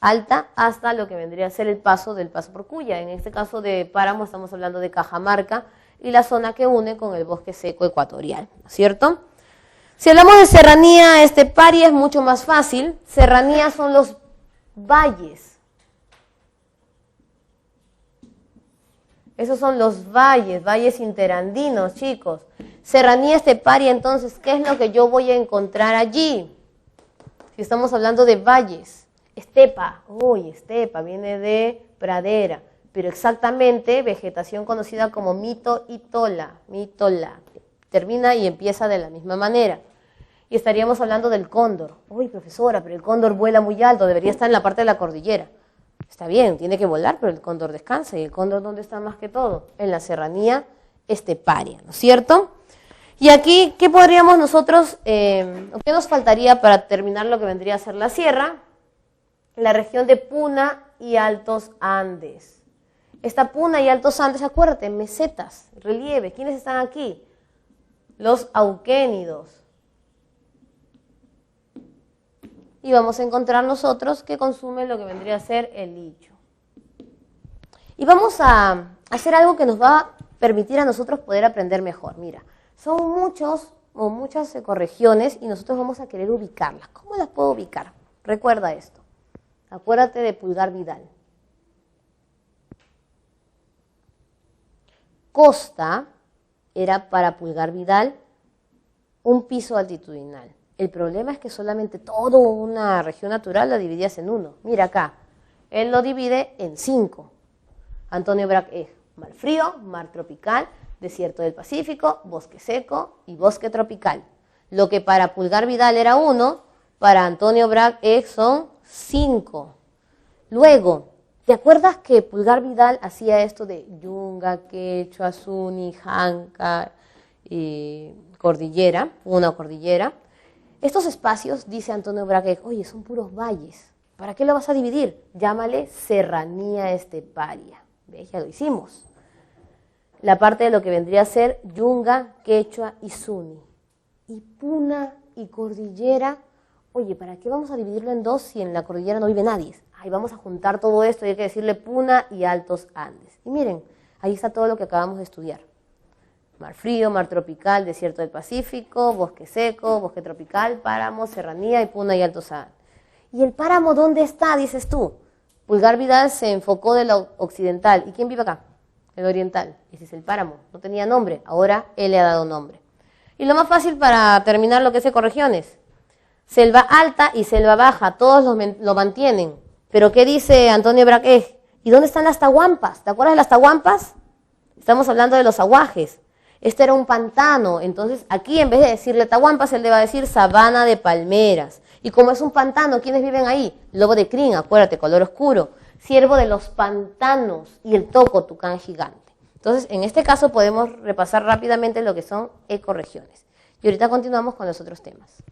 alta hasta lo que vendría a ser el paso del Paso por Cuya. En este caso de páramo estamos hablando de Cajamarca y la zona que une con el bosque seco ecuatorial, ¿no es cierto? Si hablamos de serranía esteparia es mucho más fácil. Serranía son los valles. Esos son los valles, valles interandinos, chicos. Serranía esteparia, entonces, ¿qué es lo que yo voy a encontrar allí? Si estamos hablando de valles. Estepa, estepa, viene de pradera, pero exactamente vegetación conocida como mito y tola, termina y empieza de la misma manera. Y estaríamos hablando del cóndor. Uy, profesora, pero el cóndor vuela muy alto, debería estar en la parte de la cordillera. Está bien, tiene que volar, pero el cóndor descansa. ¿Y el cóndor dónde está más que todo? En la serranía esteparia, ¿no es cierto? Y aquí, ¿qué podríamos nosotros, qué nos faltaría para terminar lo que vendría a ser la sierra? La región de Puna y Altos Andes. Esta Puna y Altos Andes, acuérdate, mesetas, relieve. ¿Quiénes están aquí? Los auquénidos. Y vamos a encontrar nosotros que consumen lo que vendría a ser el licho. Y vamos a hacer algo que nos va a permitir a nosotros poder aprender mejor. Mira, son muchas ecorregiones y nosotros vamos a querer ubicarlas. ¿Cómo las puedo ubicar? Recuerda esto. Acuérdate de Pulgar Vidal. Costa era para Pulgar Vidal un piso altitudinal. El problema es que solamente toda una región natural la dividías en uno. Mira acá, él lo divide en 5. Antonio Brac es mar frío, mar tropical, desierto del Pacífico, bosque seco y bosque tropical. Lo que para Pulgar Vidal era 1, para Antonio Brac son 5. Luego, ¿te acuerdas que Pulgar Vidal hacía esto de Yunga, Quechua, Zuni, Janca, cordillera, una cordillera? Estos espacios, dice Antonio Brac, oye, son puros valles. ¿Para qué lo vas a dividir? Llámale serranía esteparia. ¿Ves? Ya lo hicimos. La parte de lo que vendría a ser Yunga, Quechua y Zuni. Y Puna y cordillera. Oye, ¿para qué vamos a dividirlo en 2 si en la cordillera no vive nadie? Ahí vamos a juntar todo esto y hay que decirle Puna y Altos Andes. Y miren, ahí está todo lo que acabamos de estudiar. Mar frío, mar tropical, desierto del Pacífico, bosque seco, bosque tropical, páramo, serranía y Puna y Altos Andes. ¿Y el páramo dónde está, dices tú? Pulgar Vidal se enfocó de lo occidental. ¿Y quién vive acá? El oriental. Ese es el páramo. No tenía nombre, ahora él le ha dado nombre. Y lo más fácil para terminar lo que es ecorregiones. Selva alta y selva baja, todos lo mantienen. Pero ¿qué dice Antonio Brac? ¿Y dónde están las tahuampas? ¿Te acuerdas de las tahuampas? Estamos hablando de los aguajes. Este era un pantano, entonces aquí en vez de decirle tahuampas, él le va a decir sabana de palmeras. Y como es un pantano, ¿quiénes viven ahí? Lobo de crin, acuérdate, color oscuro. Ciervo de los pantanos y el toco, tucán gigante. Entonces, en este caso podemos repasar rápidamente lo que son ecorregiones. Y ahorita continuamos con los otros temas.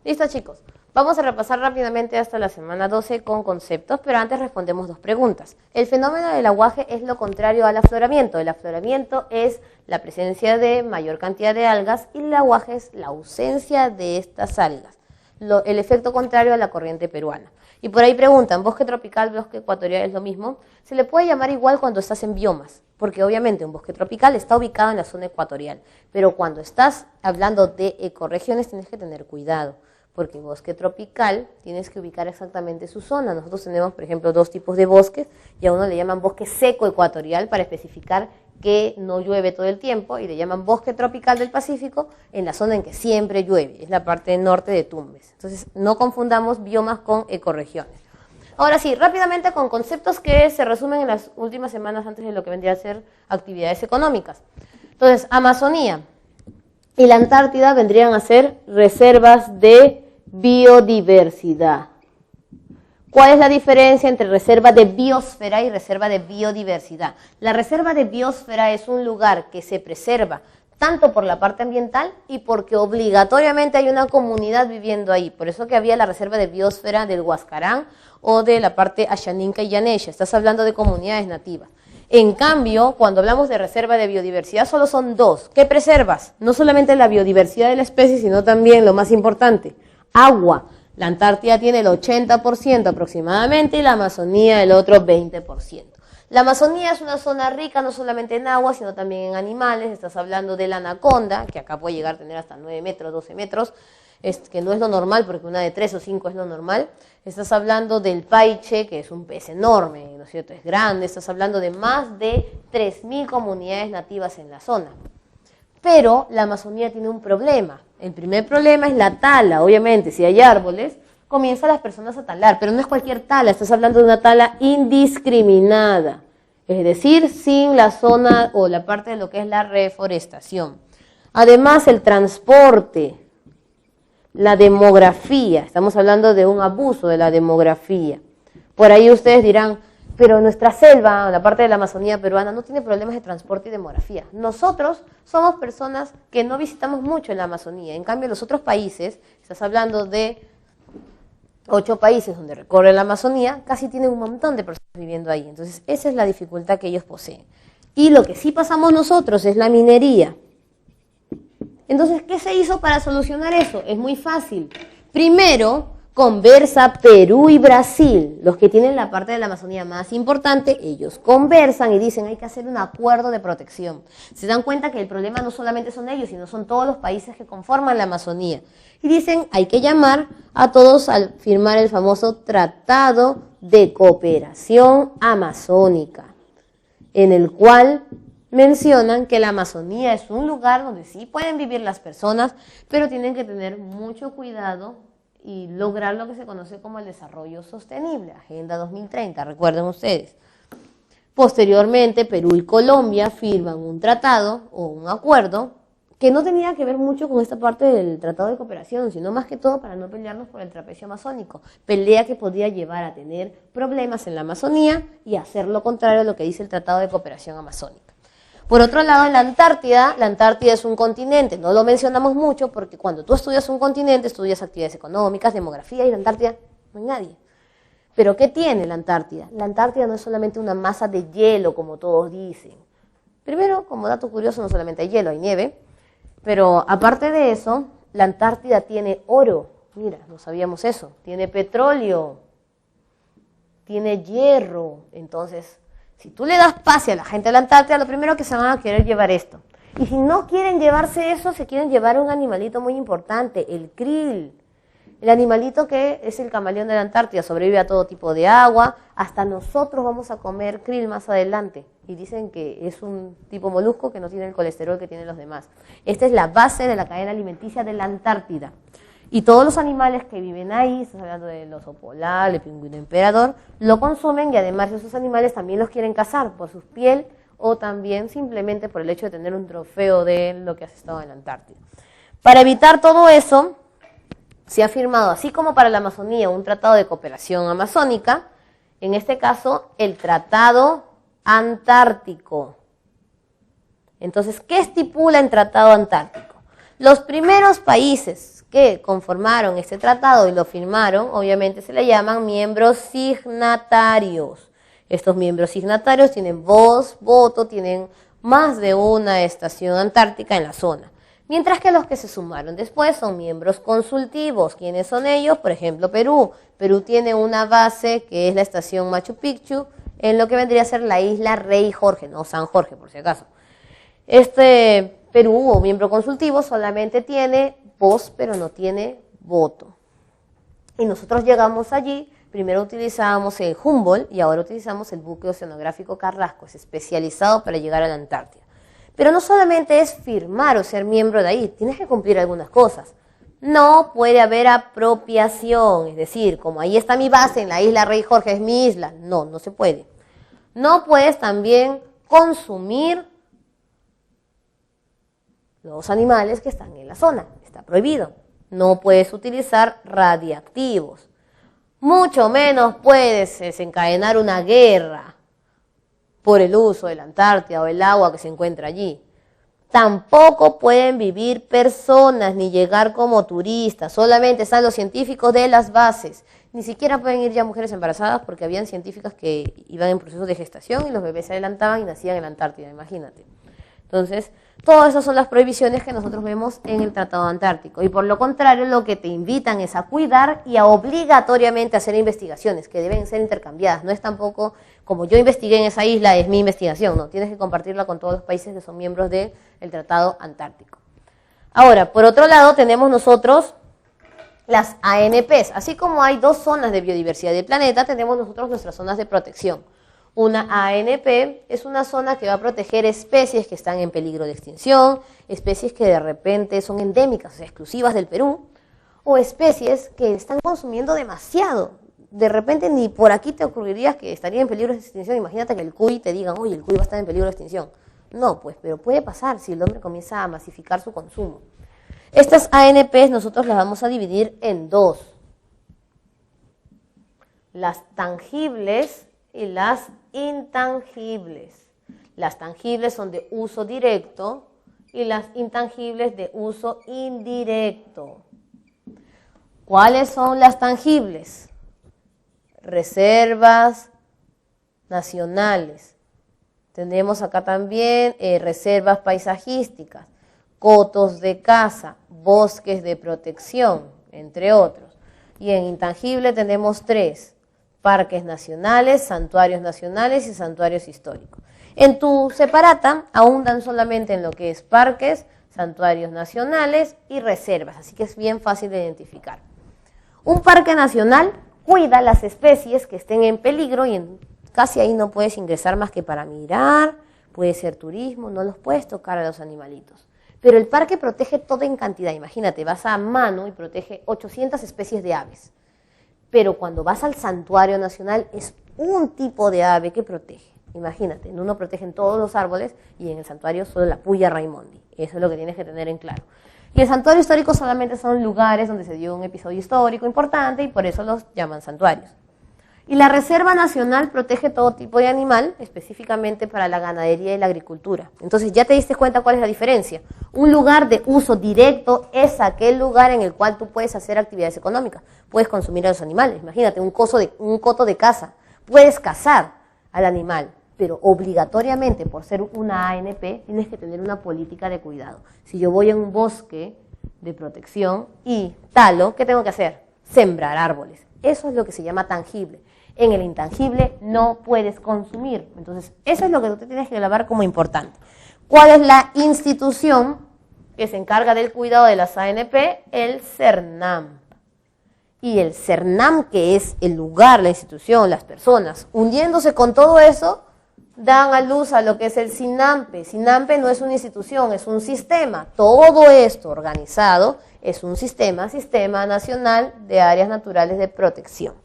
Listo, chicos. Vamos a repasar rápidamente hasta la semana 12 con conceptos, pero antes respondemos 2 preguntas. El fenómeno del aguaje es lo contrario al afloramiento. El afloramiento es la presencia de mayor cantidad de algas y el aguaje es la ausencia de estas algas. El efecto contrario a la corriente peruana. Y por ahí preguntan, ¿bosque tropical, bosque ecuatorial es lo mismo? Se le puede llamar igual cuando estás en biomas, porque obviamente un bosque tropical está ubicado en la zona ecuatorial, pero cuando estás hablando de ecorregiones tienes que tener cuidado. Porque bosque tropical tienes que ubicar exactamente su zona. Nosotros tenemos, por ejemplo, 2 tipos de bosques y a uno le llaman bosque seco ecuatorial para especificar que no llueve todo el tiempo y le llaman bosque tropical del Pacífico en la zona en que siempre llueve, es la parte norte de Tumbes. Entonces, no confundamos biomas con ecorregiones. Ahora sí, rápidamente con conceptos que se resumen en las últimas semanas antes de lo que vendría a ser actividades económicas. Entonces, Amazonía y la Antártida vendrían a ser reservas de biodiversidad. ¿Cuál es la diferencia entre reserva de biosfera y reserva de biodiversidad? La reserva de biosfera es un lugar que se preserva tanto por la parte ambiental y porque obligatoriamente hay una comunidad viviendo ahí. Por eso que había la reserva de biosfera del Huascarán o de la parte Ashaninka y Yanesha. Estás hablando de comunidades nativas. En cambio, cuando hablamos de reserva de biodiversidad, solo son dos. ¿Qué preservas? No solamente la biodiversidad de la especie, sino también, lo más importante, agua. La Antártida tiene el 80% aproximadamente y la Amazonía el otro 20%. La Amazonía es una zona rica no solamente en agua, sino también en animales. Estás hablando de la anaconda, que acá puede llegar a tener hasta 9 metros, 12 metros, que no es lo normal, porque una de 3 o 5 es lo normal. Estás hablando del paiche, que es un pez enorme, ¿no es cierto? Es grande. Estás hablando de más de 3.000 comunidades nativas en la zona. Pero la Amazonía tiene un problema. El primer problema es la tala. Obviamente, si hay árboles, comienzan las personas a talar, pero no es cualquier tala, estás hablando de una tala indiscriminada, es decir, sin la zona o la parte de lo que es la reforestación. Además, el transporte, la demografía, estamos hablando de un abuso de la demografía. Por ahí ustedes dirán, pero nuestra selva, la parte de la Amazonía peruana, no tiene problemas de transporte y demografía. Nosotros somos personas que no visitamos mucho en la Amazonía. En cambio, los otros países, estás hablando de 8 países donde recorre la Amazonía, casi tienen un montón de personas viviendo ahí. Entonces, esa es la dificultad que ellos poseen. Y lo que sí pasamos nosotros es la minería. Entonces, ¿qué se hizo para solucionar eso? Es muy fácil. Primero, conversa Perú y Brasil, los que tienen la parte de la Amazonía más importante, ellos conversan y dicen hay que hacer un acuerdo de protección. Se dan cuenta que el problema no solamente son ellos, sino son todos los países que conforman la Amazonía. Y dicen hay que llamar a todos al firmar el famoso Tratado de Cooperación Amazónica, en el cual mencionan que la Amazonía es un lugar donde sí pueden vivir las personas, pero tienen que tener mucho cuidado y lograr lo que se conoce como el desarrollo sostenible, Agenda 2030, recuerden ustedes. Posteriormente, Perú y Colombia firman un tratado o un acuerdo que no tenía que ver mucho con esta parte del tratado de cooperación, sino más que todo para no pelearnos por el trapecio amazónico, pelea que podía llevar a tener problemas en la Amazonía y hacer lo contrario a lo que dice el tratado de cooperación amazónica. Por otro lado, la Antártida es un continente, no lo mencionamos mucho porque cuando tú estudias un continente, estudias actividades económicas, demografía, y la Antártida no hay nadie. ¿Pero qué tiene la Antártida? La Antártida no es solamente una masa de hielo, como todos dicen. Primero, como dato curioso, no solamente hay hielo, hay nieve, pero aparte de eso, la Antártida tiene oro, mira, no sabíamos eso, tiene petróleo, tiene hierro, entonces si tú le das pase a la gente de la Antártida, lo primero que se van a querer llevar esto. Y si no quieren llevarse eso, se quieren llevar un animalito muy importante, el krill. El animalito que es el camaleón de la Antártida, sobrevive a todo tipo de agua. Hasta nosotros vamos a comer krill más adelante. Y dicen que es un tipo molusco que no tiene el colesterol que tienen los demás. Esta es la base de la cadena alimenticia de la Antártida. Y todos los animales que viven ahí, estás hablando del oso polar, el pingüino emperador, lo consumen y además esos animales también los quieren cazar por su piel o también simplemente por el hecho de tener un trofeo de lo que has estado en la Antártida. Para evitar todo eso, se ha firmado, así como para la Amazonía, un tratado de cooperación amazónica, en este caso el Tratado Antártico. Entonces, ¿qué estipula el Tratado Antártico? Los primeros países que conformaron este tratado y lo firmaron, obviamente se le llaman miembros signatarios. Estos miembros signatarios tienen voz, voto, tienen más de una estación antártica en la zona. Mientras que los que se sumaron después son miembros consultivos. ¿Quiénes son ellos? Por ejemplo, Perú. Perú tiene una base que es la estación Machu Picchu, en lo que vendría a ser la isla Rey Jorge, no San Jorge por si acaso. Perú, o miembro consultivo, solamente tiene voz, pero no tiene voto. Y nosotros llegamos allí, primero utilizábamos el Humboldt y ahora utilizamos el buque oceanográfico Carrasco, es especializado para llegar a la Antártida. Pero no solamente es firmar o ser miembro de ahí, tienes que cumplir algunas cosas. no puede haber apropiación, es decir, como ahí está mi base, en la isla Rey Jorge es mi isla, no se puede. No puedes también consumir los animales que están en la zona, está prohibido. No puedes utilizar radiactivos, mucho menos puedes desencadenar una guerra por el uso de la Antártida o el agua que se encuentra allí. Tampoco pueden vivir personas ni llegar como turistas, solamente están los científicos de las bases. Ni siquiera pueden ir ya mujeres embarazadas porque habían científicas que iban en proceso de gestación y los bebés se adelantaban y nacían en la Antártida, imagínate. Entonces, todas esas son las prohibiciones que nosotros vemos en el Tratado Antártico. Y por lo contrario, lo que te invitan es a cuidar y a obligatoriamente hacer investigaciones que deben ser intercambiadas. No es tampoco como yo investigué en esa isla, es mi investigación, no. Tienes que compartirla con todos los países que son miembros del Tratado Antártico. Ahora, por otro lado, tenemos nosotros las ANPs. Así como hay dos zonas de biodiversidad del planeta, tenemos nosotros nuestras zonas de protección. Una ANP es una zona que va a proteger especies que están en peligro de extinción, especies que de repente son endémicas, o sea, exclusivas del Perú, o especies que están consumiendo demasiado. De repente ni por aquí te ocurriría que estaría en peligro de extinción. Imagínate que el cuy te digan, oye, el cuy va a estar en peligro de extinción. No, pues, pero puede pasar si el hombre comienza a masificar su consumo. Estas ANPs nosotros las vamos a dividir en dos. Las tangibles y las intangibles. Las tangibles son de uso directo y las intangibles de uso indirecto. ¿Cuáles son las tangibles? Reservas nacionales. Tenemos acá también reservas paisajísticas, cotos de caza, bosques de protección, entre otros. Y en intangible tenemos 3. Parques nacionales, santuarios nacionales y santuarios históricos. En tu separata ahondan solamente en lo que es parques, santuarios nacionales y reservas, así que es bien fácil de identificar. Un parque nacional cuida las especies que estén en peligro y casi ahí no puedes ingresar más que para mirar, puede ser turismo, no los puedes tocar a los animalitos. Pero el parque protege todo en cantidad, imagínate, vas a mano y protege 800 especies de aves. Pero cuando vas al santuario nacional es un tipo de ave que protege. Imagínate, en uno protegen todos los árboles y en el santuario solo la puya raimondi. Eso es lo que tienes que tener en claro. Y el santuario histórico solamente son lugares donde se dio un episodio histórico importante y por eso los llaman santuarios. Y la Reserva Nacional protege todo tipo de animal, específicamente para la ganadería y la agricultura. Entonces ya te diste cuenta cuál es la diferencia. Un lugar de uso directo es aquel lugar en el cual tú puedes hacer actividades económicas. Puedes consumir a los animales, imagínate, un coto de caza. Puedes cazar al animal, pero obligatoriamente por ser una ANP tienes que tener una política de cuidado. Si yo voy a un bosque de protección y talo, ¿qué tengo que hacer? Sembrar árboles. Eso es lo que se llama tangible. En el intangible no puedes consumir. Entonces, eso es lo que tú te tienes que grabar como importante. ¿Cuál es la institución que se encarga del cuidado de las ANP? El CERNAM. Y el CERNAM, que es el lugar, la institución, las personas, uniéndose con todo eso, dan a luz a lo que es el SINAMPE. SINAMPE no es una institución, es un sistema. Todo esto organizado es un sistema, Sistema Nacional de Áreas Naturales de Protección.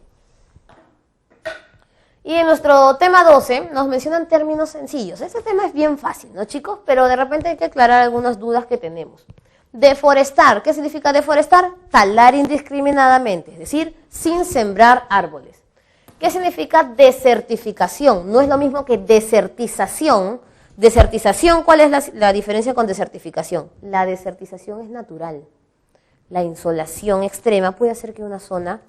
Y en nuestro tema 12 nos mencionan términos sencillos. Este tema es bien fácil, ¿no, chicos? Pero de repente hay que aclarar algunas dudas que tenemos. Deforestar, ¿qué significa deforestar? Talar indiscriminadamente, es decir, sin sembrar árboles. ¿Qué significa desertificación? No es lo mismo que desertización. Desertización, ¿cuál es la diferencia con desertificación? La desertización es natural. La insolación extrema puede hacer que una zona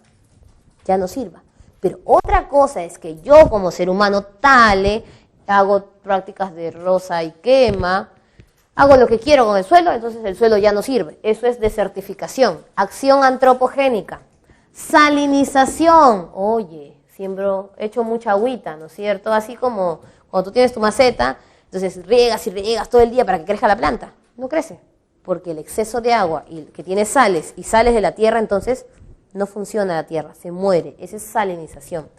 ya no sirva. Pero otra cosa es que yo como ser humano tale, hago prácticas de roza y quema, hago lo que quiero con el suelo, entonces el suelo ya no sirve. Eso es desertificación. Acción antropogénica. Salinización. Oye, echo mucha agüita, ¿no es cierto? Así como cuando tú tienes tu maceta, entonces riegas y riegas todo el día para que crezca la planta. No crece, porque el exceso de agua y que tiene sales y sales de la tierra, entonces no funciona la tierra, se muere. Esa es salinización.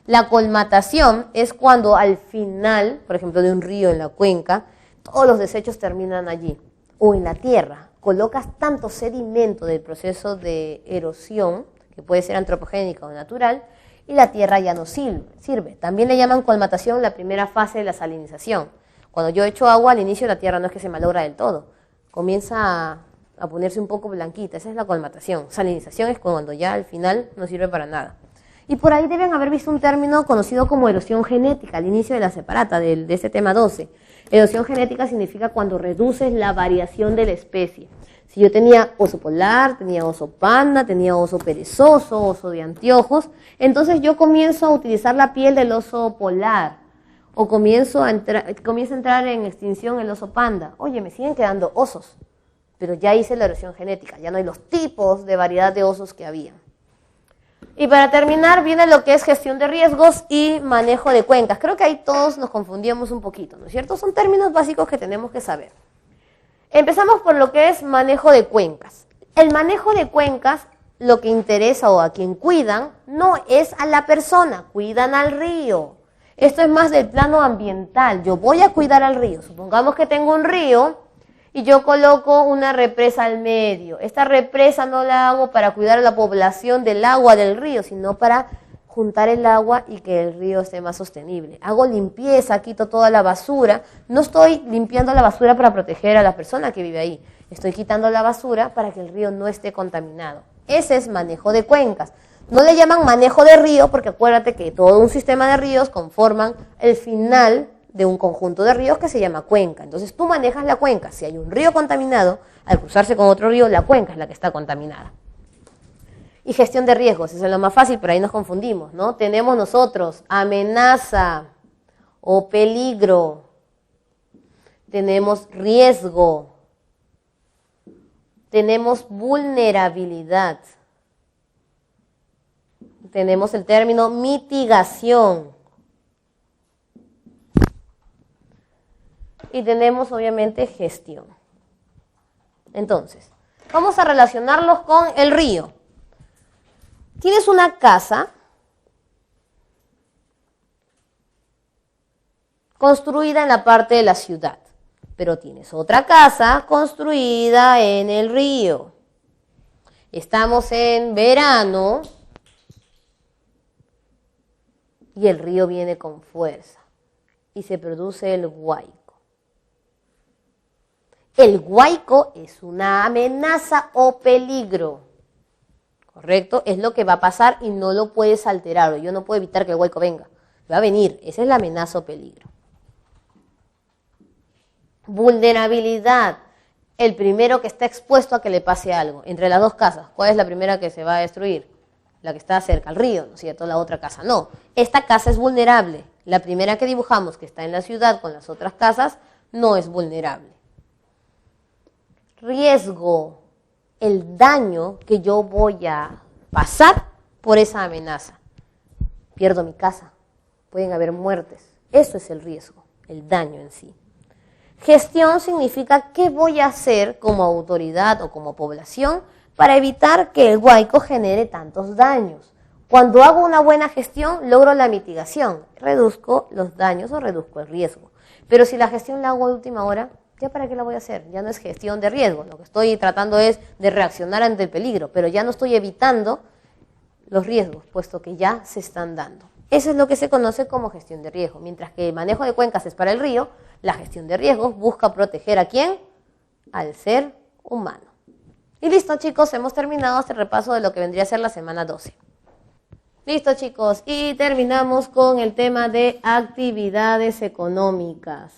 La colmatación es cuando al final, por ejemplo, de un río en la cuenca, todos los desechos terminan allí, o en la tierra. colocas tanto sedimento del proceso de erosión, que puede ser antropogénica o natural, y la tierra ya no sirve. También le llaman colmatación la primera fase de la salinización. Cuando yo echo agua al inicio, la tierra no es que se malogra del todo, comienza a ponerse un poco blanquita, esa es la colmatación. Salinización es cuando ya al final no sirve para nada. Y por ahí deben haber visto un término conocido como erosión genética, al inicio de la separata, de este tema 12. Erosión genética significa cuando reduces la variación de la especie. Si yo tenía oso polar, tenía oso panda, tenía oso perezoso, oso de anteojos, entonces yo comienzo a utilizar la piel del oso polar, o comienza a entrar en extinción el oso panda. Oye, me siguen quedando osos, pero ya hice la erosión genética, ya no hay los tipos de variedad de osos que había. Y para terminar viene lo que es gestión de riesgos y manejo de cuencas. Creo que ahí todos nos confundíamos un poquito, ¿no es cierto? Son términos básicos que tenemos que saber. Empezamos por lo que es manejo de cuencas. El manejo de cuencas, lo que interesa o a quien cuidan, no es a la persona, cuidan al río. Esto es más del plano ambiental. Yo voy a cuidar al río. Supongamos que tengo un río y yo coloco una represa al medio. Esta represa no la hago para cuidar a la población del agua del río, sino para juntar el agua y que el río esté más sostenible. Hago limpieza, quito toda la basura. No estoy limpiando la basura para proteger a la persona que vive ahí. Estoy quitando la basura para que el río no esté contaminado. Ese es manejo de cuencas. No le llaman manejo de río porque acuérdate que todo un sistema de ríos conforman el final de un conjunto de ríos que se llama cuenca. Entonces tú manejas la cuenca. Si hay un río contaminado, al cruzarse con otro río, la cuenca es la que está contaminada. Y gestión de riesgos, eso es lo más fácil, pero ahí nos confundimos, ¿no? Tenemos nosotros amenaza o peligro, tenemos riesgo, tenemos vulnerabilidad, tenemos el término mitigación y tenemos obviamente gestión. Entonces, vamos a relacionarlos con el río. Tienes una casa construida en la parte de la ciudad, pero tienes otra casa construida en el río. Estamos en verano y el río viene con fuerza y se produce el huaico. El huaico es una amenaza o peligro. ¿Correcto? Es lo que va a pasar y no lo puedes alterar, o yo no puedo evitar que el huaico venga. Va a venir, esa es la amenaza o peligro. Vulnerabilidad, el primero que está expuesto a que le pase algo. Entre las dos casas, ¿cuál es la primera que se va a destruir? La que está cerca al río, ¿no es cierto? La otra casa no. Esta casa es vulnerable. La primera que dibujamos, que está en la ciudad con las otras casas, no es vulnerable. Riesgo. El daño que yo voy a pasar por esa amenaza. Pierdo mi casa, pueden haber muertes. Eso es el riesgo, el daño en sí. Gestión significa qué voy a hacer como autoridad o como población para evitar que el huaico genere tantos daños. Cuando hago una buena gestión, logro la mitigación, reduzco los daños o reduzco el riesgo. Pero si la gestión la hago de última hora, ¿ya para qué la voy a hacer? Ya no es gestión de riesgo, lo que estoy tratando es de reaccionar ante el peligro, pero ya no estoy evitando los riesgos, puesto que ya se están dando. Eso es lo que se conoce como gestión de riesgo, mientras que el manejo de cuencas es para el río, la gestión de riesgos busca proteger ¿a quién? Al ser humano. Y listo, chicos, hemos terminado este repaso de lo que vendría a ser la semana 12. Listo, chicos, y terminamos con el tema de actividades económicas.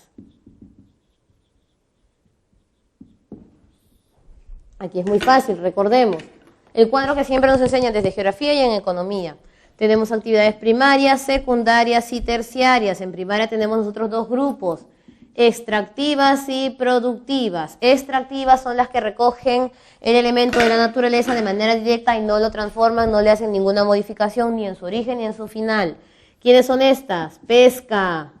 Aquí es muy fácil, recordemos. El cuadro que siempre nos enseñan desde geografía y en economía. Tenemos actividades primarias, secundarias y terciarias. En primaria tenemos nosotros dos grupos, extractivas y productivas. Extractivas son las que recogen el elemento de la naturaleza de manera directa y no lo transforman, no le hacen ninguna modificación ni en su origen ni en su final. ¿Quiénes son estas? Pesca,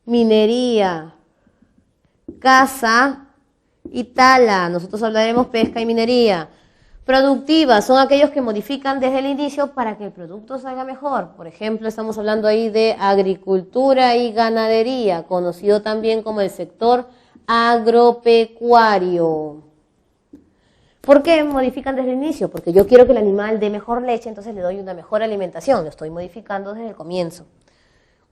minería, caza y tala. Nosotros hablaremos pesca y minería. Productivas son aquellos que modifican desde el inicio para que el producto salga mejor. Por ejemplo, estamos hablando ahí de agricultura y ganadería, conocido también como el sector agropecuario. ¿Por qué modifican desde el inicio? Porque yo quiero que el animal dé mejor leche, entonces le doy una mejor alimentación, lo estoy modificando desde el comienzo.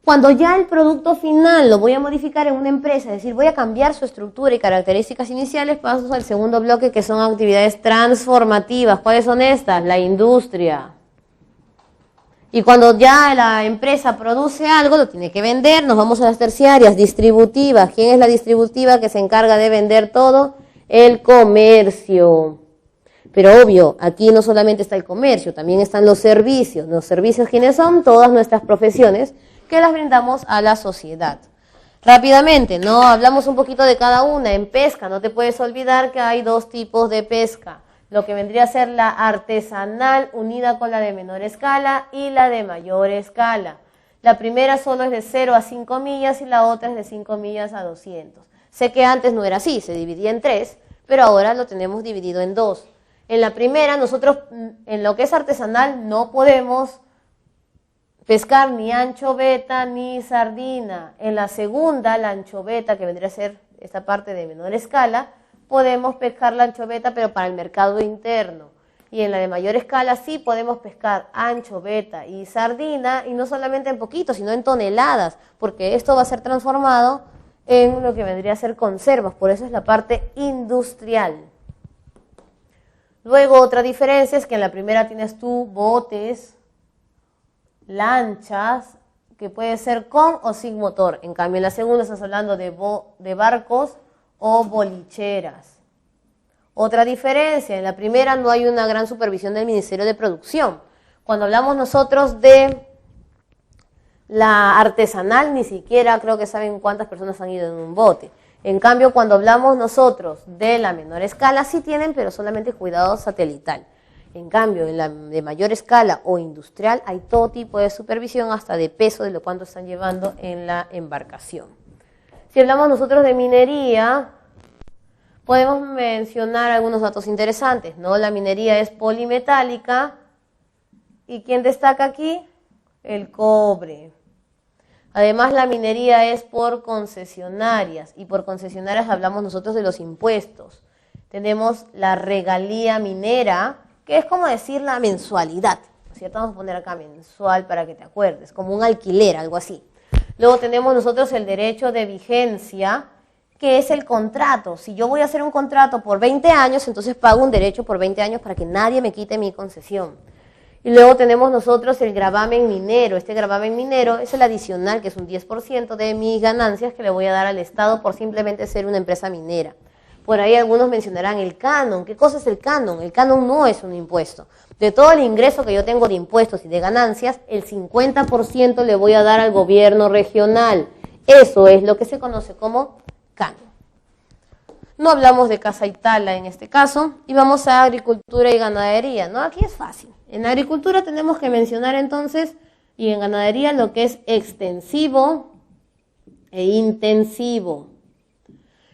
Cuando ya el producto final lo voy a modificar en una empresa, es decir, voy a cambiar su estructura y características iniciales, paso al segundo bloque que son actividades transformativas. ¿Cuáles son estas? La industria. Y cuando ya la empresa produce algo, lo tiene que vender, nos vamos a las terciarias, distributivas. ¿Quién es la distributiva que se encarga de vender todo? El comercio. Pero obvio, aquí no solamente está el comercio, también están los servicios. ¿Los servicios quiénes son? Todas nuestras profesiones que las brindamos a la sociedad. Rápidamente, ¿no? Hablamos un poquito de cada una. En pesca, no te puedes olvidar que hay dos tipos de pesca. Lo que vendría a ser la artesanal unida con la de menor escala y la de mayor escala. La primera solo es de 0 a 5 millas y la otra es de 5 millas a 200. Sé que antes no era así, se dividía en 3, pero ahora lo tenemos dividido en 2. En la primera, nosotros en lo que es artesanal no podemos pescar ni anchoveta ni sardina. En la segunda, la anchoveta, que vendría a ser esta parte de menor escala, podemos pescar la anchoveta, pero para el mercado interno. Y en la de mayor escala sí podemos pescar anchoveta y sardina, y no solamente en poquito, sino en toneladas, porque esto va a ser transformado en lo que vendría a ser conservas, por eso es la parte industrial. Luego otra diferencia es que en la primera tienes tú botes, lanchas, que puede ser con o sin motor. En cambio, en la segunda estás hablando de barcos o bolicheras. Otra diferencia, en la primera no hay una gran supervisión del Ministerio de Producción. Cuando hablamos nosotros de la artesanal, ni siquiera creo que saben cuántas personas han ido en un bote. En cambio, cuando hablamos nosotros de la menor escala, sí tienen, pero solamente cuidado satelital. En cambio, en la de mayor escala o industrial hay todo tipo de supervisión, hasta de peso de lo cuánto están llevando en la embarcación. Si hablamos nosotros de minería, podemos mencionar algunos datos interesantes, ¿no? La minería es polimetálica. ¿Y quién destaca aquí? El cobre. Además, la minería es por concesionarias, y por concesionarias hablamos nosotros de los impuestos. Tenemos la regalía minera, que es como decir la mensualidad, ¿cierto? Vamos a poner acá mensual para que te acuerdes, como un alquiler, algo así. Luego tenemos nosotros el derecho de vigencia, que es el contrato. Si yo voy a hacer un contrato por 20 años, entonces pago un derecho por 20 años para que nadie me quite mi concesión. Y luego tenemos nosotros el gravamen minero. Este gravamen minero es el adicional, que es un 10% de mis ganancias que le voy a dar al Estado por simplemente ser una empresa minera. Por ahí algunos mencionarán el canon. ¿Qué cosa es el canon? El canon no es un impuesto. De todo el ingreso que yo tengo de impuestos y de ganancias, el 50% le voy a dar al gobierno regional. Eso es lo que se conoce como canon. No hablamos de caza y tala en este caso, y vamos a agricultura y ganadería, ¿no? Aquí es fácil. En agricultura tenemos que mencionar entonces, y en ganadería, lo que es extensivo e intensivo.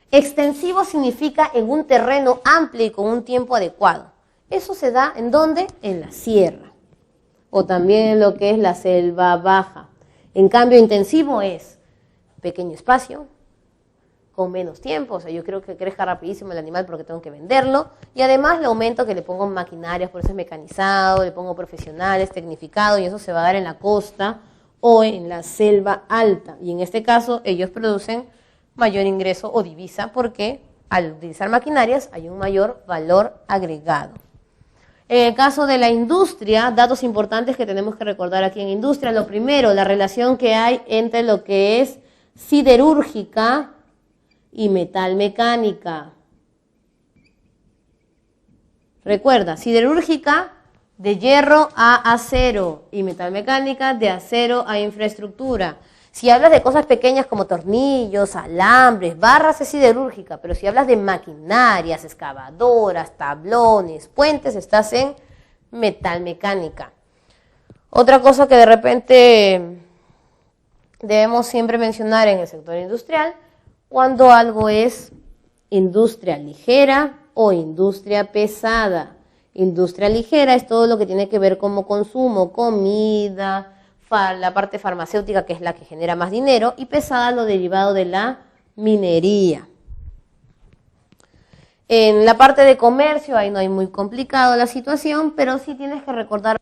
Extensivo significa en un terreno amplio y con un tiempo adecuado. Eso se da ¿en dónde? En la sierra, o también en lo que es la selva baja. En cambio, intensivo es pequeño espacio, con menos tiempo, o sea, yo creo que crezca rapidísimo el animal porque tengo que venderlo, y además le aumento que le pongo maquinarias, por eso es mecanizado, le pongo profesionales, tecnificado, y eso se va a dar en la costa o en la selva alta, y en este caso ellos producen mayor ingreso o divisa porque al utilizar maquinarias hay un mayor valor agregado. En el caso de la industria, datos importantes que tenemos que recordar aquí en industria, lo primero, la relación que hay entre lo que es siderúrgica y metalmecánica. Recuerda, siderúrgica de hierro a acero y metalmecánica de acero a infraestructura. Si hablas de cosas pequeñas como tornillos, alambres, barras, es siderúrgica, pero si hablas de maquinarias, excavadoras, tablones, puentes, estás en metalmecánica. Otra cosa que de repente debemos siempre mencionar en el sector industrial, cuando algo es industria ligera o industria pesada. Industria ligera es todo lo que tiene que ver como consumo, comida, la parte farmacéutica, que es la que genera más dinero, y pesada lo derivado de la minería. En la parte de comercio, ahí no hay muy complicado la situación, pero sí tienes que recordar.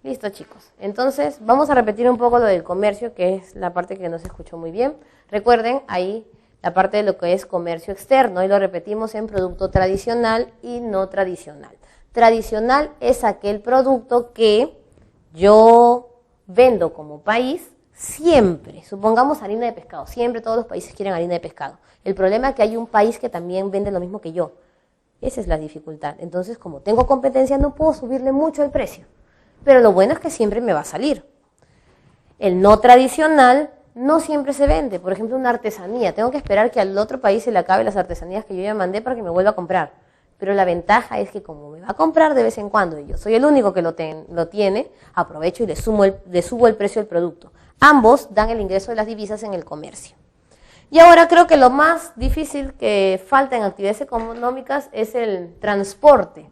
Listo, chicos. Entonces, vamos a repetir un poco lo del comercio, que es la parte que no se escuchó muy bien. Recuerden, ahí la parte de lo que es comercio externo, y lo repetimos en producto tradicional y no tradicional. Tradicional es aquel producto que yo vendo como país siempre. Supongamos harina de pescado. Siempre todos los países quieren harina de pescado. El problema es que hay un país que también vende lo mismo que yo. Esa es la dificultad. Entonces, como tengo competencia, no puedo subirle mucho el precio. Pero lo bueno es que siempre me va a salir. El no tradicional no siempre se vende. Por ejemplo, una artesanía. Tengo que esperar que al otro país se le acabe las artesanías que yo ya mandé para que me vuelva a comprar. Pero la ventaja es que como me va a comprar de vez en cuando y yo soy el único que lo tiene, aprovecho y le subo el precio del producto. Ambos dan el ingreso de las divisas en el comercio. Y ahora creo que lo más difícil que falta en actividades económicas es el transporte.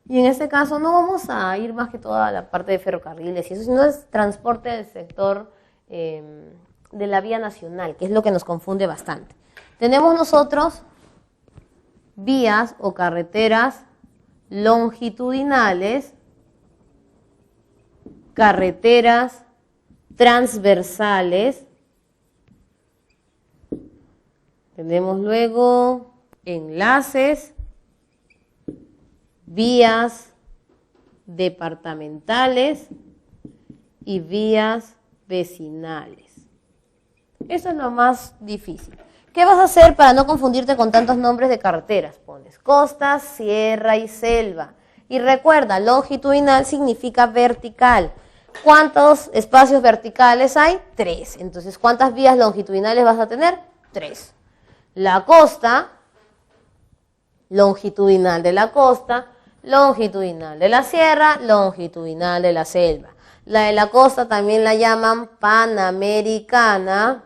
Y en este caso no vamos a ir más que toda la parte de ferrocarriles y eso, sino es transporte del sector de la vía nacional, que es lo que nos confunde bastante. Tenemos nosotros vías o carreteras longitudinales, carreteras transversales, tenemos luego enlaces, vías departamentales y vías vecinales. Eso es lo más difícil. ¿Qué vas a hacer para no confundirte con tantos nombres de carreteras? Pones costa, sierra y selva. Y recuerda, longitudinal significa vertical. ¿Cuántos espacios verticales hay? 3. Entonces, ¿cuántas vías longitudinales vas a tener? 3. La costa, longitudinal de la costa, longitudinal de la sierra, longitudinal de la selva. La de la costa también la llaman panamericana.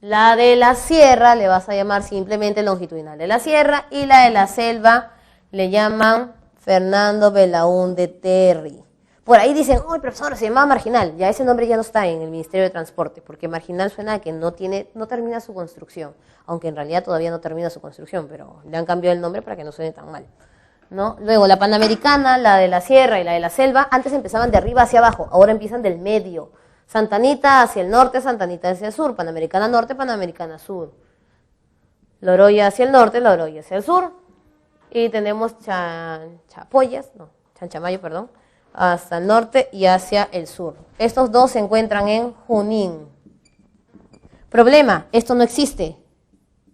La de la sierra le vas a llamar simplemente longitudinal de la sierra y la de la selva le llaman Fernando Belaúnde Terry. Por ahí dicen, ¡ay, profesor, se llamaba marginal! Ya ese nombre ya no está en el Ministerio de Transporte, porque marginal suena a que no termina su construcción, aunque en realidad todavía no termina su construcción, pero le han cambiado el nombre para que no suene tan mal, ¿no? Luego, la panamericana, la de la sierra y la de la selva, antes empezaban de arriba hacia abajo, ahora empiezan del medio. Santa Anita hacia el norte, Santa Anita hacia el sur, Panamericana norte, Panamericana sur. Loroya hacia el norte, Loroya hacia el sur. Y tenemos Chanchamayo, perdón, hasta el norte y hacia el sur. Estos dos se encuentran en Junín. Problema, esto no existe,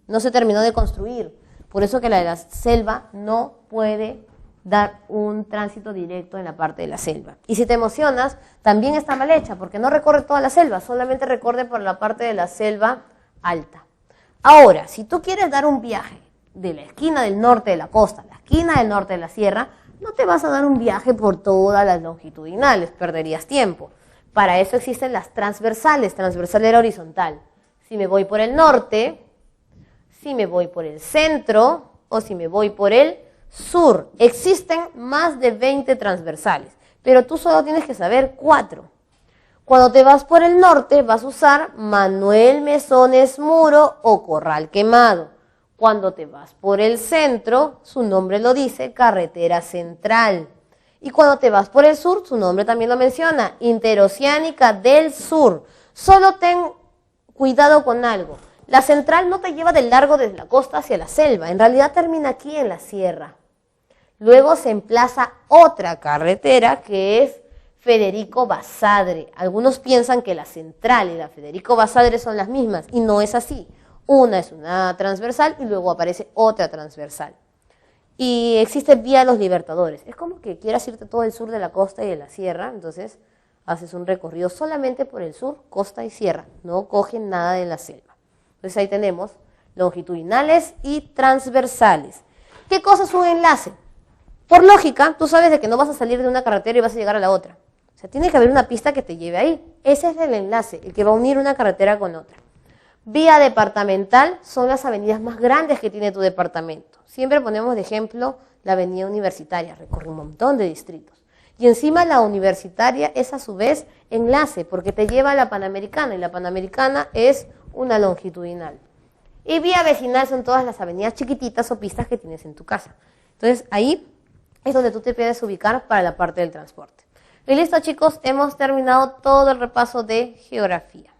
no se terminó de construir. Por eso que la de la selva no puede dar un tránsito directo en la parte de la selva. Y si te emocionas, también está mal hecha, porque no recorre toda la selva, solamente recorre por la parte de la selva alta. Ahora, si tú quieres dar un viaje de la esquina del norte de la costa a la esquina del norte de la sierra, no te vas a dar un viaje por todas las longitudinales, perderías tiempo. Para eso existen las transversales. Transversal era horizontal. Si me voy por el norte, si me voy por el centro o si me voy por el sur. Existen más de 20 transversales, pero tú solo tienes que saber 4. Cuando te vas por el norte vas a usar Manuel Mesones Muro o Corral Quemado. Cuando te vas por el centro, su nombre lo dice, Carretera Central. Y cuando te vas por el sur, su nombre también lo menciona, Interoceánica del Sur. Solo ten cuidado con algo. La central no te lleva de largo desde la costa hacia la selva, en realidad termina aquí en la sierra. Luego se emplaza otra carretera que es Federico Basadre. Algunos piensan que la central y la Federico Basadre son las mismas y no es así. Una es una transversal y luego aparece otra transversal. Y existe Vía Los Libertadores. Es como que quieras irte todo el sur de la costa y de la sierra, entonces haces un recorrido solamente por el sur, costa y sierra. No cogen nada de la selva. Entonces ahí tenemos longitudinales y transversales. ¿Qué cosa es un enlace? Por lógica, tú sabes de que no vas a salir de una carretera y vas a llegar a la otra. O sea, tiene que haber una pista que te lleve ahí. Ese es el enlace, el que va a unir una carretera con otra. Vía departamental son las avenidas más grandes que tiene tu departamento. Siempre ponemos de ejemplo la avenida Universitaria, recorre un montón de distritos. Y encima la universitaria es a su vez enlace, porque te lleva a la Panamericana, y la Panamericana es una longitudinal. Y vía vecinal son todas las avenidas chiquititas o pistas que tienes en tu casa. Entonces ahí es donde tú te puedes ubicar para la parte del transporte. Y listo, chicos, hemos terminado todo el repaso de geografía.